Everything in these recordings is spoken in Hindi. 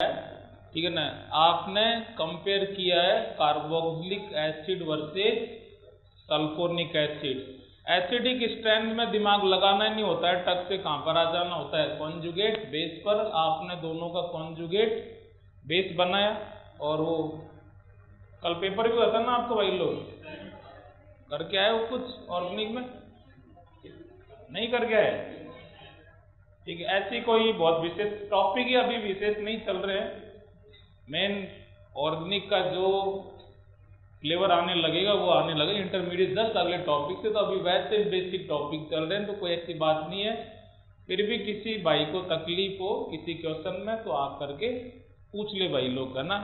ठीक है ना। आपने कंपेयर किया है carboxylic acid versus sulphonic acid. Acidic strength में दिमाग लगाना नहीं होता है, टक से कहाँ पर आ जाना होता है, कॉन्जुगेट बेस पर। आपने दोनों का कॉन्जुगेट बेस बनाया और वो कल पेपर भी हुआ था ना आपको, भाई लोग करके आए हो कुछ ऑर्गेनिक में? नहीं करके आए? ठीक है, ऐसी कोई बहुत विशेष टॉपिक ही अभी विशेष नहीं चल रहे हैं। मेन ऑर्गेनिक का जो फ्लेवर आने लगेगा वो आने लगेगा इंटरमीडिएट जस्ट अगले टॉपिक से। तो अभी वैसे बेसिक टॉपिक चल रहे हैं तो कोई ऐसी बात नहीं है। फिर भी किसी भाई को तकलीफ हो किसी क्वेश्चन में तो आप करके पूछ ले भाई लोग, है ना,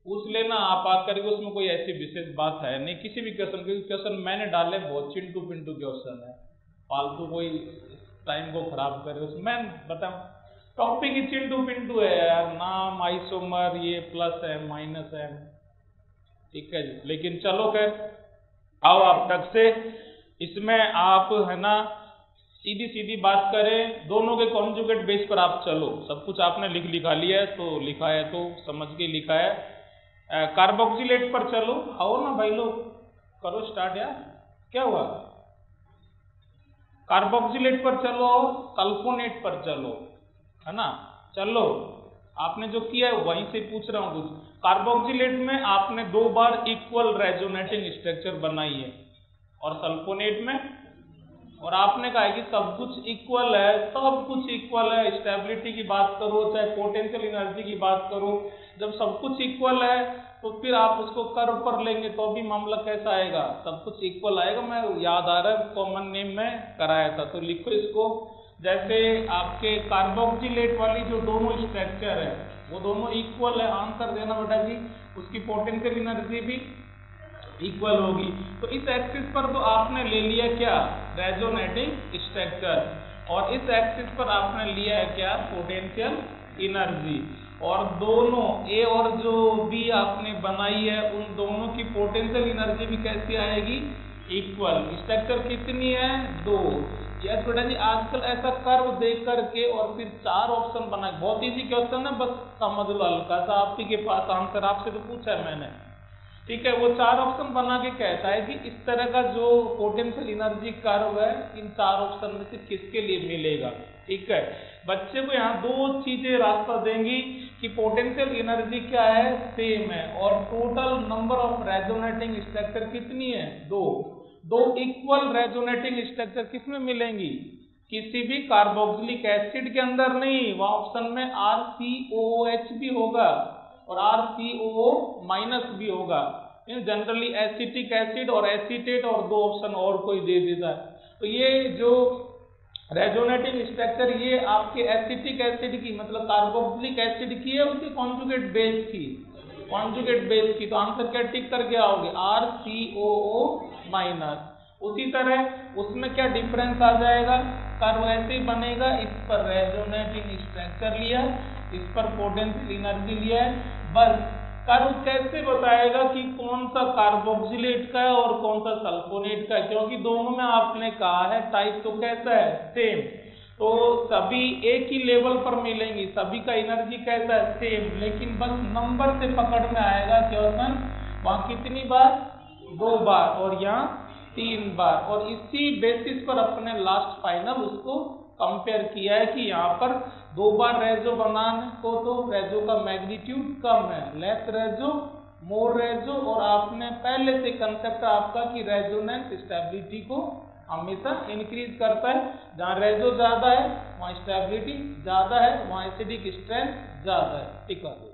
पूछ लेना आप आकर के। उसमें कोई ऐसी विशेष बात है नहीं किसी भी क्वेश्चन, क्योंकि क्वेश्चन मैंने डाले बहुत चिंटू पिंटू क्वेश्चन है, फालतू कोई टाइम को खराब करे उसमें मैं बताऊँ। टॉपिक ही चिंटू पिंटू है यार, नाम, आइसोमर, ये प्लस एम माइनस एम, ठीक है जी। लेकिन चलो खैर, आओ आप तक से इसमें आप है ना सीधी सीधी बात करें, दोनों के कॉन्जुगेट बेस पर आप चलो। सब कुछ आपने लिखा लिया है तो लिखा है तो समझ के लिखा है। कार्बोक्सिलेट पर चलो, आओ ना भाई लोग, करो स्टार्ट यार। क्या हुआ? कार्बोक्सिलेट पर चलो, सल्फोनेट पर चलो, है ना। चलो आपने जो किया है वहीं से पूछ रहा हूँ कुछ। कार्बोक्सिलेट में आपने 2 बार इक्वल रेजोनेटिंग स्ट्रक्चर बनाई है और सल्फोनेट में, और आपने कहा है कि सब कुछ इक्वल है, सब कुछ इक्वल है। स्टेबिलिटी की बात करो चाहे पोटेंशियल एनर्जी की बात करो, जब सब कुछ इक्वल है तो फिर आप उसको कर्व पर लेंगे तो भी मामला कैसा आएगा, सब कुछ इक्वल आएगा। मैं याद आ रहा है कॉमन नेम में कराया था, तो लिखो इसको। जैसे आपके कार्बोक्सिलेट वाली जो दोनों स्ट्रक्चर है वो दोनों इक्वल है, आंसर देना बेटा जी, उसकी पोटेंशियल एनर्जी भी इक्वल होगी। तो इस एक्सिस पर तो आपने ले लिया क्या, रेजोनेटिंग स्ट्रक्चर, और इस एक्सिस पर आपने लिया है क्या, पोटेंशियल एनर्जी। और दोनों ए और जो बी आपने बनाई है उन दोनों की पोटेंशियल एनर्जी भी कैसी आएगी, इक्वल। स्ट्रक्चर कितनी है, 2। यस बेटा जी, आजकल ऐसा कर्व देख करके और फिर 4 ऑप्शन बना, बहुत इजी क्वेश्चन है, बस समझ लो हल्का सा। आपके के पास आंसर आपसे तो पूछा है मैंने, ठीक है। वो 4 ऑप्शन बना के कहता है कि इस तरह का जो पोटेंशियल एनर्जी कर्व है इन 4 ऑप्शन में से किसके लिए मिलेगा, ठीक है। बच्चे को यहाँ 2 चीजें रास्ता देंगी कि पोटेंशियल एनर्जी क्या है, सेम है, और total number of resonating structure कितनी है, 2 इक्वल रेजोनेटिंग स्ट्रक्चर किसमें मिलेंगी, किसी भी कार्बोक्सिलिक एसिड के अंदर नहीं, वहां ऑप्शन में RCOOH भी होगा और RCOO माइनस भी होगा। जनरली एसिटिक एसिड और एसीटेट और 2 ऑप्शन और कोई दे देता है। तो ये जो रेजोनेटिंग स्ट्रक्चर ये आपके एसिटिक एसिड की, मतलब कार्बोक्सिलिक एसिड की है, उसके कॉन्जुगेट बेस की, कॉन्जुगेट बेस की। तो आंसर क्या टिक करके आओगे, RCOO माइनस। उसी तरह उसमें क्या डिफरेंस आ जाएगा, कर्व ऐसे ही बनेगा, इस पर रेजोनेटिंग स्ट्रक्चर लिया, इस पर पोटेंशियल एनर्जी लिया है। बस कर्व कैसे बताएगा कि कौन सा कार्बोक्सिलेट का है और कौन सा सल्फोनेट का है, क्योंकि दोनों में आपने कहा है टाइप तो कैसा है, सेम। तो सभी एक ही लेवल पर मिलेंगी, सभी का एनर्जी कैसा है, सेम, लेकिन बस नंबर से पकड़ में आएगा क्वेश्चन। वहां कितनी बार, 2 बार, और यहाँ 3 बार। और इसी बेसिस पर अपने लास्ट फाइनल उसको कंपेयर किया है कि यहाँ पर 2 बार रेजो बनाने को तो रेजो का मैग्नीट्यूड कम है, लेस रेजो मोर रेजो, और आपने पहले से कंसेप्ट आपका कि रेजोनेंस स्टेबिलिटी को हमेशा इंक्रीज करता है। जहाँ रेजो ज्यादा है वहाँ स्टेबिलिटी ज्यादा है, वहाँ एसिडिक स्ट्रेंथ ज्यादा है, ठीक है।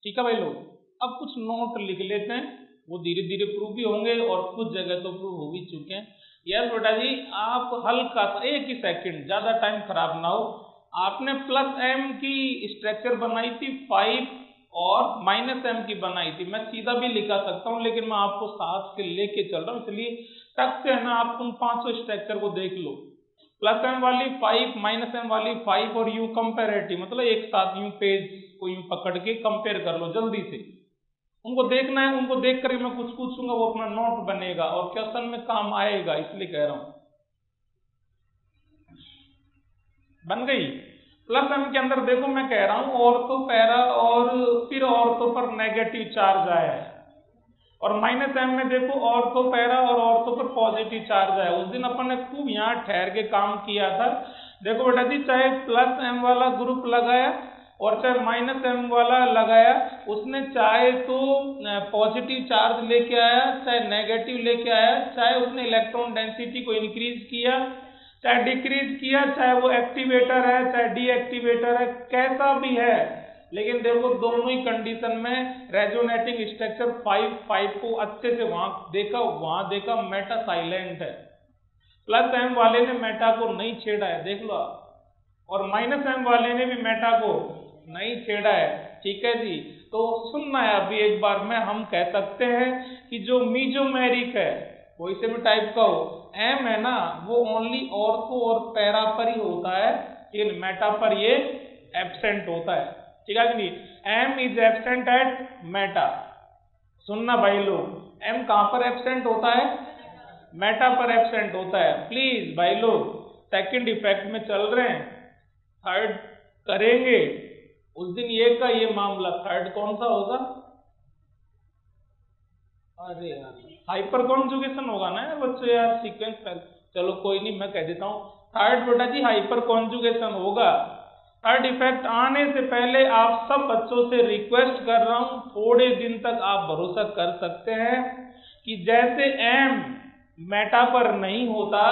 ठीक है भाई लोग, अब कुछ नोट लिख लेते हैं, वो धीरे धीरे प्रूव भी होंगे और कुछ जगह तो प्रूव हो भी चुके हैं। यस बेटा जी, आप हल्का सा 1 ही सेकंड, ज्यादा टाइम खराब ना हो। आपने प्लस एम की स्ट्रक्चर बनाई थी 5 और माइनस एम की बनाई थी। मैं सीधा भी लिखा सकता हूँ लेकिन मैं आपको साथ से लेके चल रहा हूँ, इसलिए टक से है ना आप उन 500 स्ट्रक्चर को देख लो। प्लस एम वाली 5, माइनस एम वाली 5 और यू कंपेरेटिव, मतलब एक साथ यूं पेज को यूं पकड़ के कंपेयर कर लो जल्दी से। उनको देखना है, उनको देख कर मैं कुछ पूछूंगा, वो अपना नोट बनेगा और क्वेश्चन में काम आएगा, इसलिए कह रहा हूं। बन गई। प्लस एम के अंदर देखो मैं कह रहा हूं ऑर्थो पैरा और फिर ऑर्थो पर नेगेटिव चार्ज आया है, और माइनस एम में देखो ऑर्थो पैरा और ऑर्थो पर पॉजिटिव चार्ज आया। उस दिन अपन ने खूब यहाँ ठहर के काम किया था। देखो बेटा जी, चाहे प्लस एम वाला ग्रुप लगाया और चाहे माइनस एम वाला लगाया, उसने चाहे तो पॉजिटिव चार्ज लेके आया, चाहे नेगेटिव लेके आया, चाहे उसने इलेक्ट्रॉन डेंसिटी को इंक्रीज किया, चाहे डिक्रीज किया, चाहे वो एक्टिवेटर है चाहे डीएक्टिवेटर है, कैसा भी है, लेकिन देखो दोनों ही कंडीशन में रेजोनेटिंग स्ट्रक्चर 5 को अच्छे से वहां देखा मेटा साइलेंट है। प्लस एम वाले ने मेटा को नहीं छेड़ा है, देख लो आप, और माइनस एम वाले ने भी मेटा को नहीं छेड़ा है। ठीक है जी, तो सुनना है अभी एक बार में, हम कह सकते हैं कि जो मीजोमेरिक है कोई से भी टाइप का हो, एम है ना, वो ओनली ऑर्थो और पैरा पर ही होता है, लेकिन मेटा पर ये एब्सेंट होता है। ठीक है कि नहीं, M is absent at meta. सुनना भाई लोग, एम कहां पर एब्सेंट होता है? मेटा पर एब्सेंट होता है। प्लीज भाई लोग, सेकंड इफेक्ट में चल रहे हैं, थर्ड करेंगे उस दिन ये का ये मामला। थर्ड कौन सा होगा? अरे यार, हाइपर कॉन्जुगेशन होगा ना बच्चों, यार सीक्वेंस पर। चलो कोई नहीं, मैं कह देता हूँ थर्ड बेटा जी हाइपर कॉन्जुगेशन होगा। थर्ड इफेक्ट आने से पहले आप सब बच्चों से रिक्वेस्ट कर रहा हूं, थोड़े दिन तक आप भरोसा कर सकते हैं कि जैसे एम मेटा पर नहीं होता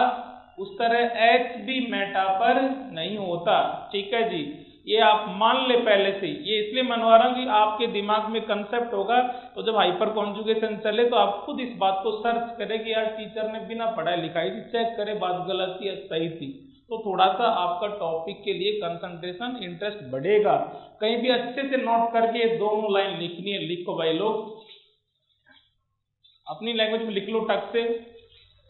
उस तरह एच भी मेटा पर नहीं होता। ठीक है जी, ये आप मान ले पहले से। ये इसलिए मनवा रहा हूं कि आपके दिमाग में कंसेप्ट होगा, तो जब हाइपर कॉन्जुगेशन चले तो आप खुद इस बात को सर्च करें कि यार टीचर ने बिना पढ़ाई लिखाई थी, चेक करे बात गलत थी या सही थी, तो थोड़ा सा आपका टॉपिक के लिए कंसंट्रेशन इंटरेस्ट बढ़ेगा। कहीं भी अच्छे से नोट करके दोनों लाइन लिखनी है, लिखो भाई लोग, अपनी लैंग्वेज में लिख लो टक से,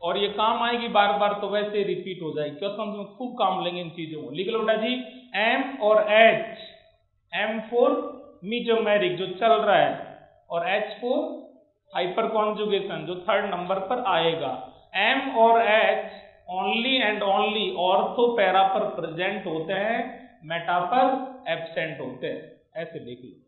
और ये काम आएगी बार बार तो वैसे रिपीट हो जाएगी, क्वेश्चन में खूब काम लेंगे इन चीजों को। लिख लो बेटा जी, एम और एच, एम फॉर मीजोमेरिक जो चल रहा है, और एच फॉर हाइपर कॉन्जुगेशन जो थर्ड नंबर पर आएगा। एम और H only and only ortho para पर प्रेजेंट होते हैं, मेटा पर एब्सेंट होते हैं, ऐसे देख लो।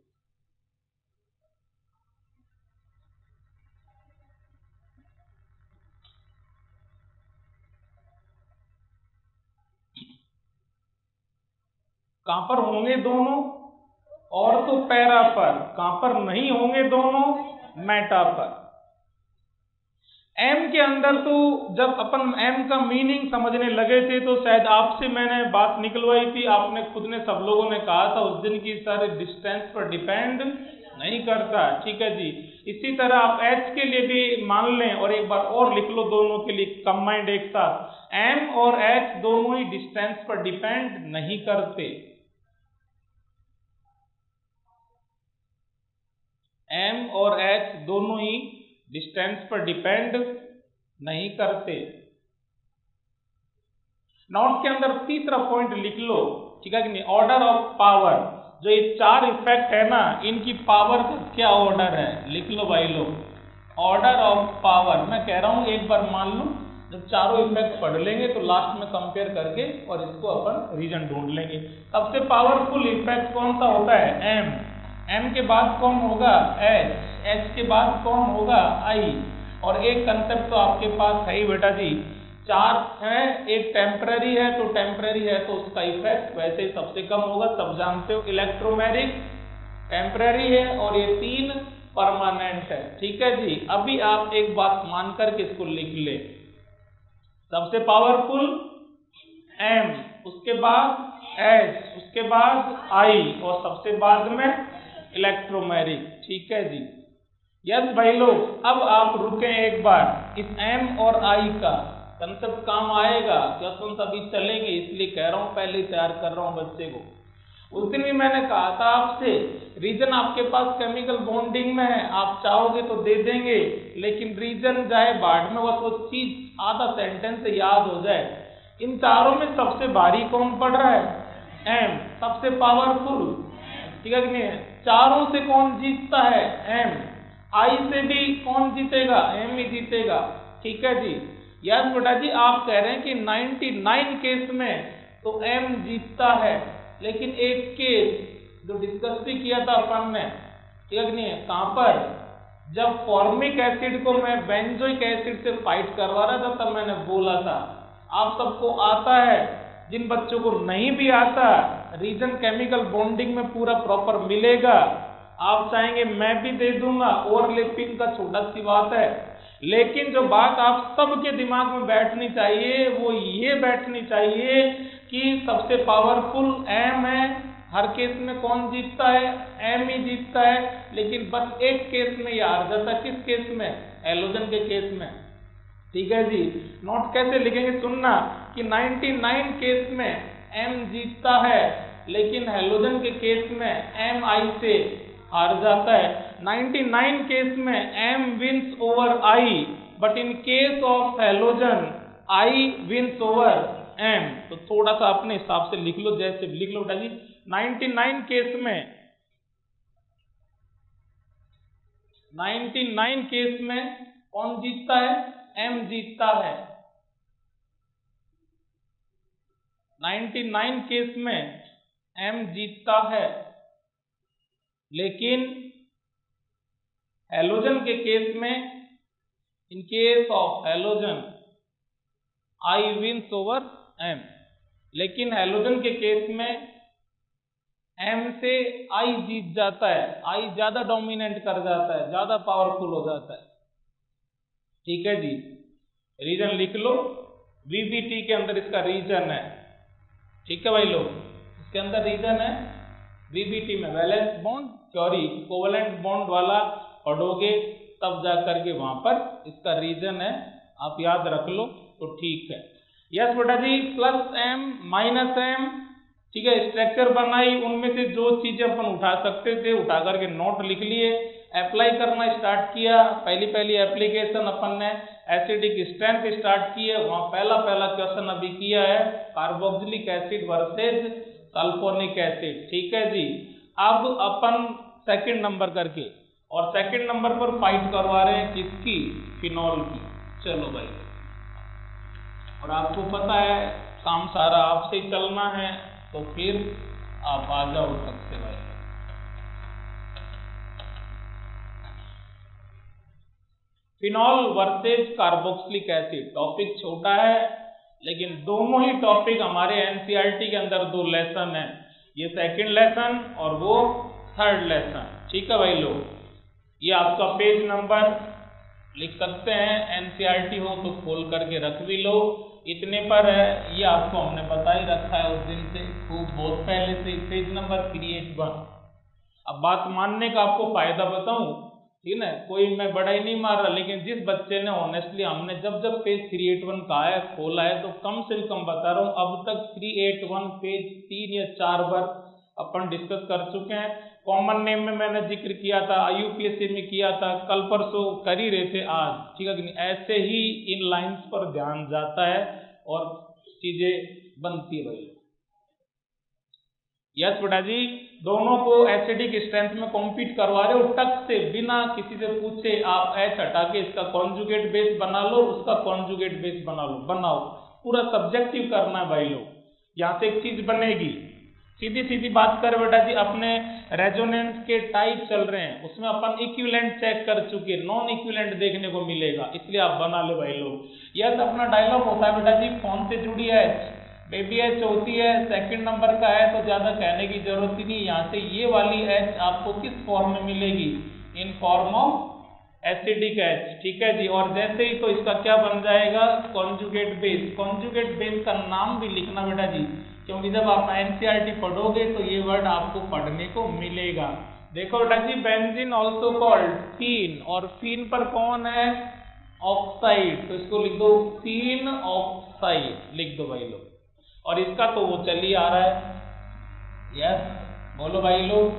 कहां पर होंगे दोनों? ऑर्थो पैरा पर। कहां पर नहीं होंगे दोनों? मेटा पर। एम के अंदर तो जब अपन एम का मीनिंग समझने लगे थे तो शायद आपसे मैंने बात निकलवाई थी, आपने खुद ने सब लोगों ने कहा था उस दिन की सर डिस्टेंस पर डिपेंड नहीं करता। ठीक है जी, इसी तरह आप एच के लिए भी मान लें, और एक बार और लिख लो दोनों के लिए कंबाइंड एक साथ, एम और एच दोनों ही डिस्टेंस पर डिपेंड नहीं करते। एम और एच दोनों ही डिस्टेंस पर डिपेंड नहीं करते। नोट के अंदर तीसरा पॉइंट लिख लो, ठीक है कि नहीं, ऑर्डर ऑफ पावर। जो ये चार इफेक्ट है ना, इनकी पावर का क्या ऑर्डर है, लिख लो भाई लोग, ऑर्डर ऑफ पावर। मैं कह रहा हूं एक बार मान लो, जब चारों इफेक्ट पढ़ लेंगे तो लास्ट में कंपेयर करके और इसको अपन रीजन ढूंढ लेंगे। सबसे पावरफुल इफेक्ट कौन सा होता है? एम। एम के बाद कौन होगा? एच। एच के बाद कौन होगा? आई। और एक कंसेप्ट तो आपके पास है ही बेटा जी, चार है, एक टेम्पररी है, तो टेम्पररी है तो उसका इफेक्ट वैसे ही सबसे कम होगा, सब जानते हो। इलेक्ट्रोमैग्नेटिक टेम्पररी है और ये तीन परमानेंट है। ठीक है जी, अभी आप एक बात मान करके इसको लिख ले, सबसे पावरफुल एम, उसके बाद एच, उसके बाद आई, और सबसे बाद में इलेक्ट्रोमैग्नेटिक। ठीक है जी, यस भाई लोग। अब आप रुके एक बार, इस एम और आई का कंसेप्ट काम आएगा, क्वेश्चन अभी चलेंगे, इसलिए कह रहा हूं, पहले ही तैयार कर रहा हूं बच्चे को। उस दिन भी मैंने कहा था आपसे, रीजन आपके पास केमिकल बॉन्डिंग में है, आप चाहोगे तो दे देंगे, लेकिन रीजन जाए बाद में, बस वो चीज आधा सेंटेंस से याद हो जाए। इन चारों में सबसे भारी कौन पड़ रहा है? M, सबसे पावरफुल, ठीक है कि नहीं? चारों से कौन जीतता है? M। I से भी कौन जीतेगा? M ही जीतेगा, ठीक है जी। यस बेटा जी, आप कह रहे हैं कि 99 केस में तो M जीतता है, लेकिन एक केस जो डिस्कस भी किया था अपन ने, ठीक है कि नहीं? कहां पर? जब फॉर्मिक एसिड को मैं बेंजोइक एसिड से फाइट करवा रहा था, तब मैंने बोला था आप सबको आता है, जिन बच्चों को नहीं भी आता, रीजन केमिकल बॉन्डिंग में पूरा प्रॉपर मिलेगा। आप चाहेंगे मैं भी दे दूंगा, ओवरलैपिंग का छोटा सी बात है, लेकिन जो बात आप सबके दिमाग में बैठनी चाहिए वो ये बैठनी चाहिए कि सबसे पावरफुल M है। हर केस में कौन जीतता है? M ही जीतता है, लेकिन बस एक केस में ये हार जाता है। किस केस में? हैलोजन के केस में, ठीक है जी। नोट कैसे लिखेंगे सुनना कि 99 केस में M जीतता है, लेकिन हैलोजन के केस में M I से हार जाता है। 99 केस में M wins over I, but in case of halogen I wins over M। तो थोड़ा सा अपने हिसाब से लिख लो, जैसे लिख लो बेटा जी। 99 केस में 99 केस में कौन जीतता है? M जीतता है। 99 केस में M जीतता है, लेकिन हैलोजन के केस में, in case of halogen I wins over M, लेकिन हैलोजन के केस में M से I जीत जाता है, I ज्यादा डोमिनेट कर जाता है, ज्यादा पावरफुल हो जाता है, ठीक है जी। रीजन लिख लो, VBT के अंदर इसका रीजन है, ठीक है भाई लोग, इसके अंदर रीजन है VBT में valence bond, sorry covalent bond वाला पढ़ोगे तब जा करके वहां पर इसका रीजन है, आप याद रख लो तो ठीक है। यस बेटा जी, प्लस M माइनस M, ठीक है। स्ट्रक्चर बनाई, उनमें से जो चीजें अपन उठा सकते थे उठा करके नोट लिख लिए, अप्लाई करना स्टार्ट किया। पहली एप्लीकेशन अपन ने एसिडिक स्ट्रेंथ स्टार्ट की है, वहां पहला क्वेश्चन अभी किया है carboxylic acid versus sulphonic acid, ठीक है जी। अब अपन सेकंड नंबर करके, और सेकंड नंबर पर फाइट करवा रहे हैं किसकी? फिनॉल की। चलो भाई, और आपको पता है काम सारा आपसे ही चलना है, तो फिर आप आ जाओ सबसे भाई। Phenol versus carboxylic acid, topic छोटा है, लेकिन दोनों ही टॉपिक हमारे एनसीईआरटी के अंदर 2 लेसन है, ये सेकंड लेसन और वो थर्ड लेसन, ठीक है भाई लोग। ये आपका पेज नंबर लिख सकते हैं, एनसीईआरटी हो तो खोल करके रख भी लो, इतने पर है, ये आपको हमने बता ही रखा है उस दिन से, खूब बहुत पहले से। Page number 381। अब बात मानने का आपको फायदा बताऊं, ठीक है, कोई मैं बड़ा ही नहीं मार रहा, लेकिन जिस बच्चे ने ऑनेस्टली, हमने जब पेज 381 का है खोला है, तो कम से कम बता रहा हूं अब तक 381 पेज 3 या 4 बार अपन डिस्कस कर चुके हैं। कॉमन नेम में मैंने जिक्र किया था, IUPAC में किया था, कल परसों कर ही रहे थे आज, ठीक है कि नहीं? ऐसे ही इन लाइंस पर ध्यान जाता है और चीजें बनती है भाई। यस बेटा जी, दोनों को एसिडिक स्ट्रेंथ में कॉम्पीट करवा रहे हो, टक से बिना किसी से पूछे आप H हटा के इसका कॉन्जुगेट बेस बना लो, उसका कॉन्जुगेट बेस बना लो, बनाओ, पूरा सब्जेक्टिव करना है भाई लोग। यहाँ से एक चीज बनेगी, सीधी बात कर बेटा जी, अपने रेजोनेंस के टाइप चल रहे हैं, उसमें अपन इक्विवेलेंट चेक कर चुके, नॉन इक्विवेलेंट देखने को मिलेगा, इसलिए आप बना लो भाई लोग। यस, अपना डायलॉग होता है बेटा जी, फोन से जुड़ी है बेबी H होती है, सेकंड नंबर का है तो ज्यादा कहने की जरूरत ही नहीं। यहाँ से ये वाली H आपको किस फॉर्म में मिलेगी? In form of acidic H, ठीक है जी। और जैसे ही तो इसका क्या बन जाएगा? Conjugate base. कॉन्जुगेट बेस का नाम भी लिखना बेटा जी, क्योंकि जब आप एनसीईआरटी पढ़ोगे तो ये वर्ड आपको पढ़ने को मिलेगा। देखो बेटा जी, बेंजीन ऑल्सो कॉल्ड फीन, और फीन पर कौन है? ऑक्साइड, तो इसको लिख दो फीन ऑक्साइड, लिख दो भाई लोग। और इसका तो वो चल ही आ रहा है, यस, बोलो भाई लोग,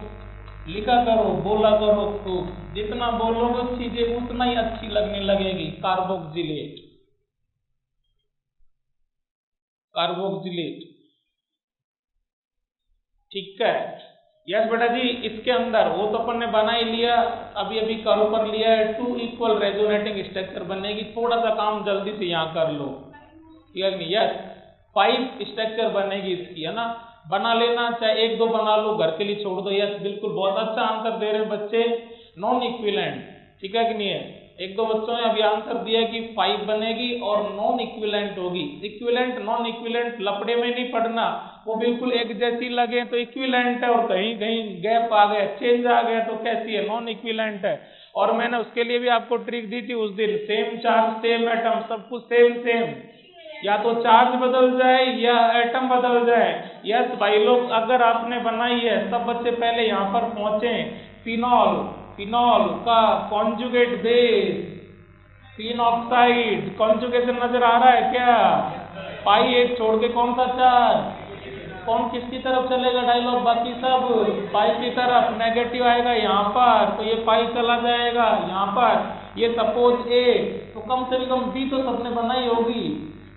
लिखा करो, बोला करो, तो जितना बोलोगे चीजें उतना ही अच्छी लगने लगेगी। कार्बोक्सिलेट, कार्बोक्सिलेट, ठीक है। यस बेटा जी, इसके अंदर वो तो अपन ने बना ही लिया, अभी अभी कर्व पर लिया है, 2 इक्वल रेजोनेटिंग स्ट्रक्चर बनेगी। थोड़ा सा काम जल्दी से यहाँ कर लो, ठीक है। यस 5 स्ट्रक्चर बनेगी इसकी, है ना। बना लेना, चाहे 1-2 बना लो, घर के लिए छोड़ दो। यस बिल्कुल, बहुत अच्छा आंसर दे रहे हैं बच्चे, नॉन इक्विवेलेंट, ठीक है कि नहीं है। 1-2 बच्चों ने अभी आंसर दिया कि 5 बनेगी और नॉन इक्विवेलेंट होगी। इक्विवेलेंट नॉन इक्विवेलेंट लपड़े में नहीं पड़ना, वो बिल्कुल एक जैसी लगे तो इक्विवेलेंट है, और कहीं कहीं गैप आ गया, चेंज आ गया तो कैसी है, नॉन इक्विवेलेंट है। और मैंने उसके लिए भी आपको ट्रिक दी थी उस दिन, सेम चार्ज सेम एटम, सब कुछ सेम सेम, या तो चार्ज बदल जाए या एटम बदल जाए। यस भाई लोग, अगर आपने बनाई है, सब बच्चे पहले यहाँ पर पहुंचे। फिनॉल, फिनॉल का कॉन्जुगेट बेस फिनॉक्साइड, कॉन्जुगेशन नजर आ रहा है क्या? पाई एक छोड़ के कौन सा चार्ज, कौन किसकी तरफ चलेगा डायलॉग, बाकी सब पाई की तरफ। नेगेटिव आएगा यहाँ पर तो ये पाई चला जाएगा यहाँ पर। ये सपोज ए, तो कम से कम बी तो सबने बनाई होगी,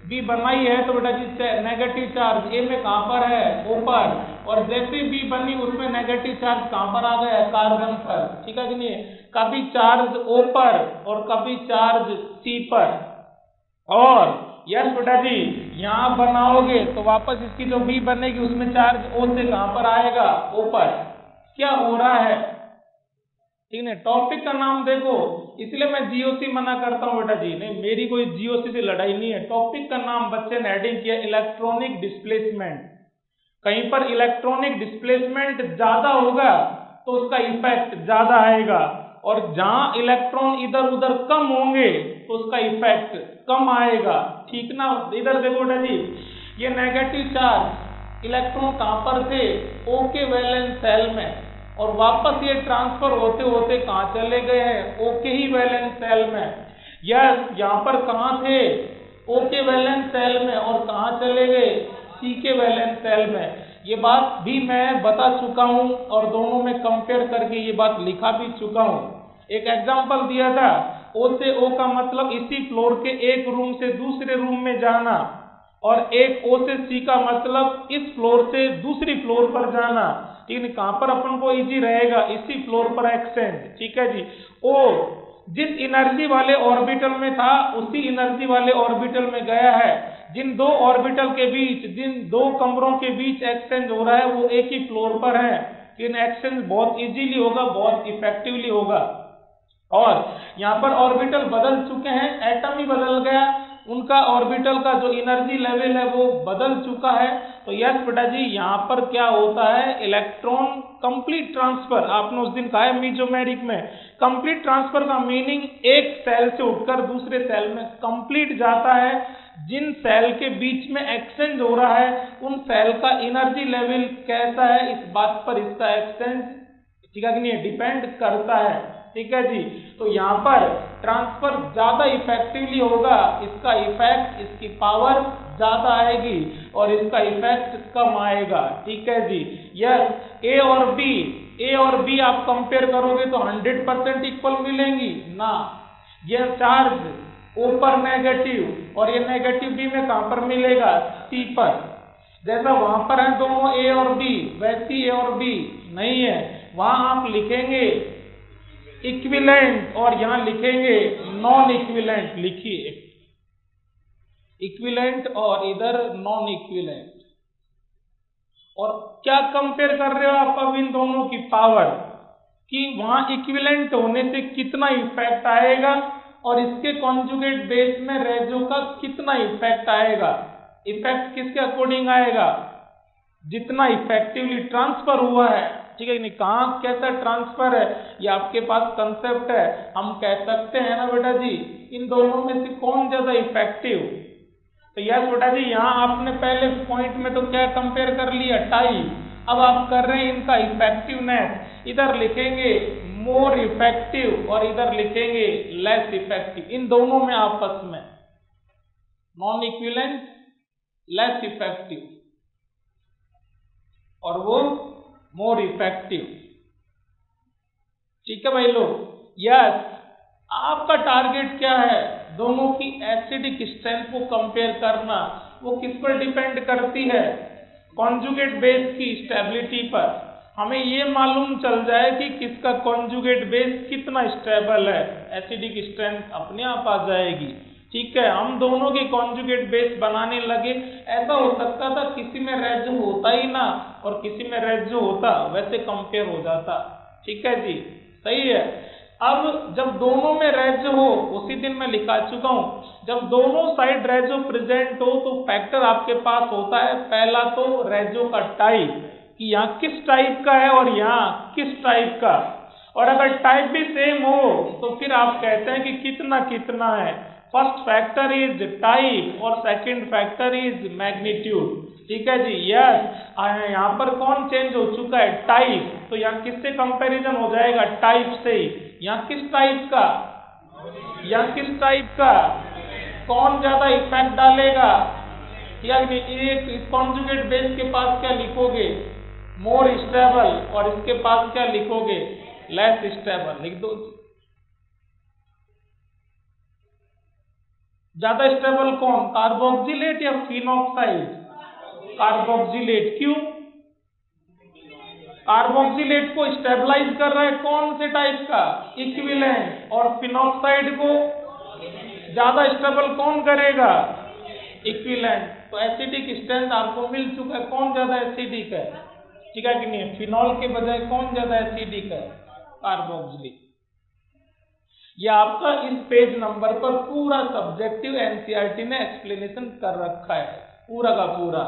बी बनाई है तो बेटा जी नेगेटिव चार्ज ए में कहाँ पर है, ऊपर, और जैसे बी बनी उसमें नेगेटिव चार्ज कहाँ पर आ गया, कार्बन पर, ठीक है कि नहीं। कभी चार्ज ओ पर और कभी चार्ज सी पर। और यस बेटा जी, यहाँ बनाओगे तो वापस इसकी जो बी बनेगी उसमें चार्ज ओ से कहाँ पर आएगा, ऊपर। क्या हो रहा है, ठीक है। टॉपिक का नाम देखो, इसलिए मैं जीओसी मना करता हूँ बेटा जी, नहीं मेरी कोई जीओसी से लड़ाई नहीं है। टॉपिक का नाम बच्चे ने हेडिंग किया इलेक्ट्रॉनिक डिस्प्लेसमेंट। कहीं पर इलेक्ट्रॉनिक डिस्प्लेसमेंट ज्यादा होगा तो उसका इफेक्ट ज्यादा आएगा, और जहां इलेक्ट्रॉन इधर उधर कम होंगे तो उसका इफेक्ट कम आएगा, ठीक ना। इधर देखो बेटा जी, ये नेगेटिव चार्ज इलेक्ट्रॉन कहां पर थे, ओ के वैलेंस सेल में, और वापस ये ट्रांसफर होते होते कहां चले गए हैं, ओ के ही वैलेंस सेल में। यस, यहाँ पर कहां थे, ओ के वैलेंस सेल में, और कहां चले गए, सी के वैलेंस सेल में। ये बात भी मैं बता चुका हूं और दोनों में कंपेयर करके ये बात लिखा भी चुका हूं। एक एग्जांपल दिया था, ओ से ओ का मतलब इसी फ्लोर के एक रूम से दूसरे रूम में जाना, और एक ओ से सी का मतलब इस फ्लोर से दूसरी फ्लोर पर जाना, ठीक है। कहां पर अपन को इजी रहेगा, इसी फ्लोर पर एक्सचेंज, ठीक है जी। ओ जिस एनर्जी वाले ऑर्बिटल में था उसी एनर्जी वाले ऑर्बिटल में गया है। जिन दो ऑर्बिटल के बीच, जिन दो कमरों के बीच एक्सचेंज हो रहा है वो एक ही फ्लोर पर है, इन एक्सचेंज बहुत इजीली होगा, बहुत इफेक्टिवली होगा। और यहाँ पर ऑर्बिटल बदल चुके हैं, एटम ही बदल गया, उनका ऑर्बिटल का जो एनर्जी लेवल है वो बदल चुका है। तो यस बेटा जी, यहाँ पर क्या होता है, इलेक्ट्रॉन कंप्लीट ट्रांसफर, आपने उस दिन कहा है मीजोमेरिक में, कंप्लीट ट्रांसफर का मीनिंग एक सेल से उठकर दूसरे सेल में कंप्लीट जाता है। जिन सेल के बीच में एक्सचेंज हो रहा है उन सेल का एनर्जी लेवल कैसा है, इस बात पर इसका एक्सचेंज, ठीक है कि नहीं, डिपेंड करता है, ठीक है जी। तो यहाँ पर ट्रांसफर ज्यादा इफेक्टिवली होगा, इसका इफेक्ट, इसकी पावर ज्यादा आएगी और इसका इफेक्ट कम आएगा, ठीक है जी। यस, ए और बी आप कंपेयर करोगे तो 100% इक्वल मिलेंगी ना। यह चार्ज ऊपर नेगेटिव और ये नेगेटिव बी में कहां पर मिलेगा, सी पर। जैसा वहां पर है दोनों ए और बी, वैसी ए और बी नहीं है, वहां आप लिखेंगे इक्विवेलेंट और यहां लिखेंगे नॉन इक्विवेलेंट। लिखिए इक्विवेलेंट और इधर नॉन इक्विवेलेंट। और क्या कंपेयर कर रहे हो आप अब इन दोनों की पावर, कि वहां इक्विवेलेंट होने से कितना इफेक्ट आएगा और इसके कॉन्जुगेट बेस में रेजो का कितना इफेक्ट आएगा। इफेक्ट किसके अकॉर्डिंग आएगा, जितना इफेक्टिवली ट्रांसफर हुआ है, ठीक है नहीं, कहाँ कैसा ट्रांसफर है, ये आपके पास कंसेप्ट है। हम कह सकते हैं ना बेटा जी, इन दोनों में से कौन ज्यादा इफेक्टिव। तो यस बेटा जी, यहाँ आपने पहले पॉइंट में तो क्या कंपेयर कर लिया, टाई। अब आप कर रहे हैं इनका इफेक्टिवनेस, इधर लिखेंगे मोर इफेक्टिव और इधर लिखेंगे लेस इफेक्टिव। इन दोनों में आपस में नॉन इक्विवेलेंट, लेस इफेक्टिव और वो मोर इफेक्टिव, ठीक है भाई लोग। यस, आपका टारगेट क्या है, दोनों की एसिडिक स्ट्रेंथ को कंपेयर करना, वो किस पर डिपेंड करती है? कॉन्जुगेट बेस की स्टेबिलिटी पर। हमें ये मालूम चल जाए कि किसका कॉन्जुगेट बेस कितना स्टेबल है, एसिडिक स्ट्रेंथ अपने आप आ जाएगी। ठीक है, हम दोनों की कॉन्जुगेट बेस बनाने लगे। ऐसा हो सकता था किसी में रेजो होता ही ना और किसी में रेजो होता, वैसे कंपेयर हो जाता। ठीक है जी, सही है। अब जब दोनों में रेजो हो, उसी दिन मैं लिखा चुका हूं, जब दोनों साइड रेजो प्रेजेंट हो तो फैक्टर आपके पास होता है पहला तो रेजो का टाइप, कि यहाँ किस टाइप का है और यहाँ किस टाइप का, और अगर टाइप भी सेम हो तो फिर आप कहते हैं कि कितना कितना है। फर्स्ट फैक्टर इज टाइप और सेकंड फैक्टर इज मैग्नीट्यूड। ठीक है जी, यस। यहाँ पर कौन चेंज हो चुका है? टाइप। तो यहाँ किससे कंपैरिजन हो जाएगा? टाइप से ही। यहाँ किस टाइप का, यहाँ किस टाइप का, कौन ज्यादा इफेक्ट डालेगा? यानी एक इस कॉन्जुगेट बेस के पास क्या लिखोगे? मोर स्टेबल, और इसके पास क्या लिखोगे? Less stable. लिख दो। ज्यादा स्टेबल कौन? कार्बोक्सिलेट या फिनॉक्साइड? कार्बोक्सिलेट। क्यों? कार्बोक्सिलेट को स्टेबलाइज कर रहा है कौन से टाइप का? इक्विवेलेंट। और फिनॉक्साइड को ज्यादा स्टेबल कौन करेगा? इक्विवेलेंट। तो एसिडिक स्ट्रेंथ आपको मिल चुका है, कौन ज्यादा एसिडिक है? ठीक है कि नहीं? फिनॉल के बजाय कौन ज्यादा एसिडिक है? कार्बोक्सिलिक। यह आपका इस पेज नंबर पर पूरा सब्जेक्टिव एनसीईआरटी ने एक्सप्लेनेशन कर रखा है, पूरा का पूरा।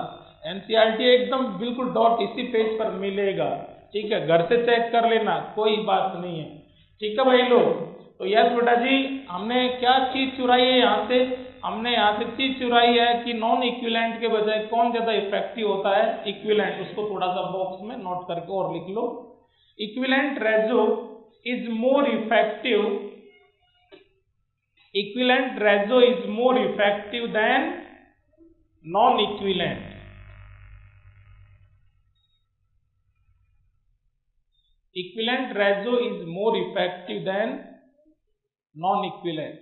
एनसीईआरटी एकदम बिल्कुल डॉट इसी पेज पर मिलेगा। ठीक है, घर से चेक कर लेना, कोई बात नहीं है। ठीक है भाई लोग। तो यस बेटा जी, हमने क्या चीज चुराई है यहाँ से? हमने यहाँ से चीज चुराई है कि नॉन इक्विवेलेंट के बजाय कौन ज्यादा इफेक्टिव होता है? इक्विवेलेंट। उसको थोड़ा सा बॉक्स में नोट करके और लिख लो। Equivalent reso is more effective, equivalent reso is more effective than non equivalent. Equivalent reso is more effective than non equivalent.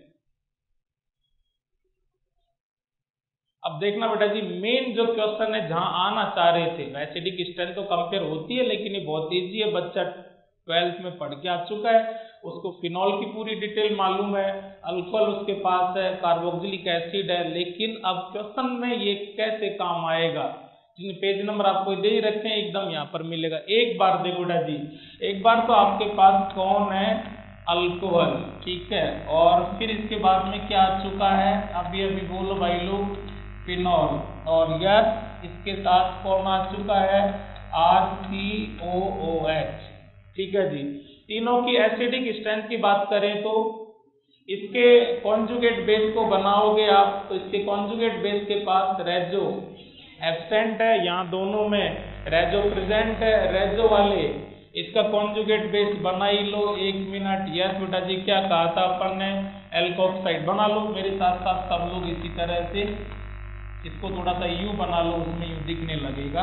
अब देखना बेटा जी, मेन जो क्वेश्चन है जहां आना चाह रहे थे, एसिडिक स्ट्रेंथ तो कंपेयर होती है लेकिन ये बहुत इजी है, बच्चा 12th में पढ़ के आ चुका है, उसको फिनॉल की पूरी डिटेल मालूम है, अल्कोहल उसके पास है, कार्बोक्सिलिक एसिड है। लेकिन अब क्वेश्चन में ये कैसे काम आएगा? पेज नंबर आपको दे ही रखे हैं, एकदम यहाँ पर मिलेगा। एक बार देखो बेटा जी, एक बार तो आपके पास कौन है? अल्कोहल। ठीक है, और फिर इसके बाद में क्या आ चुका है? अभी अभी बोलो भाई लोग, फिनॉल। और यस, इसके साथ कौन आ चुका है? RCOOH। ठीक है जी। तीनों की एसिडिक स्ट्रेंथ की बात करें तो इसके कॉन्जुगेट बेस को बनाओगे आप, तो इसके कॉन्जुगेट बेस के पास रेजो एब्सेंट है, यहाँ दोनों में रेजो प्रेजेंट है। रेजो वाले इसका कॉन्जुगेट बेस बना ही लो। 1 मिनट। यस बेटा जी, क्या कहा था अपन ने? एल्कोक्साइड। बना लो मेरे साथ साथ सब लोग इसी तरह से। इसको थोड़ा सा यू बना लो, उसमें यू दिखने लगेगा।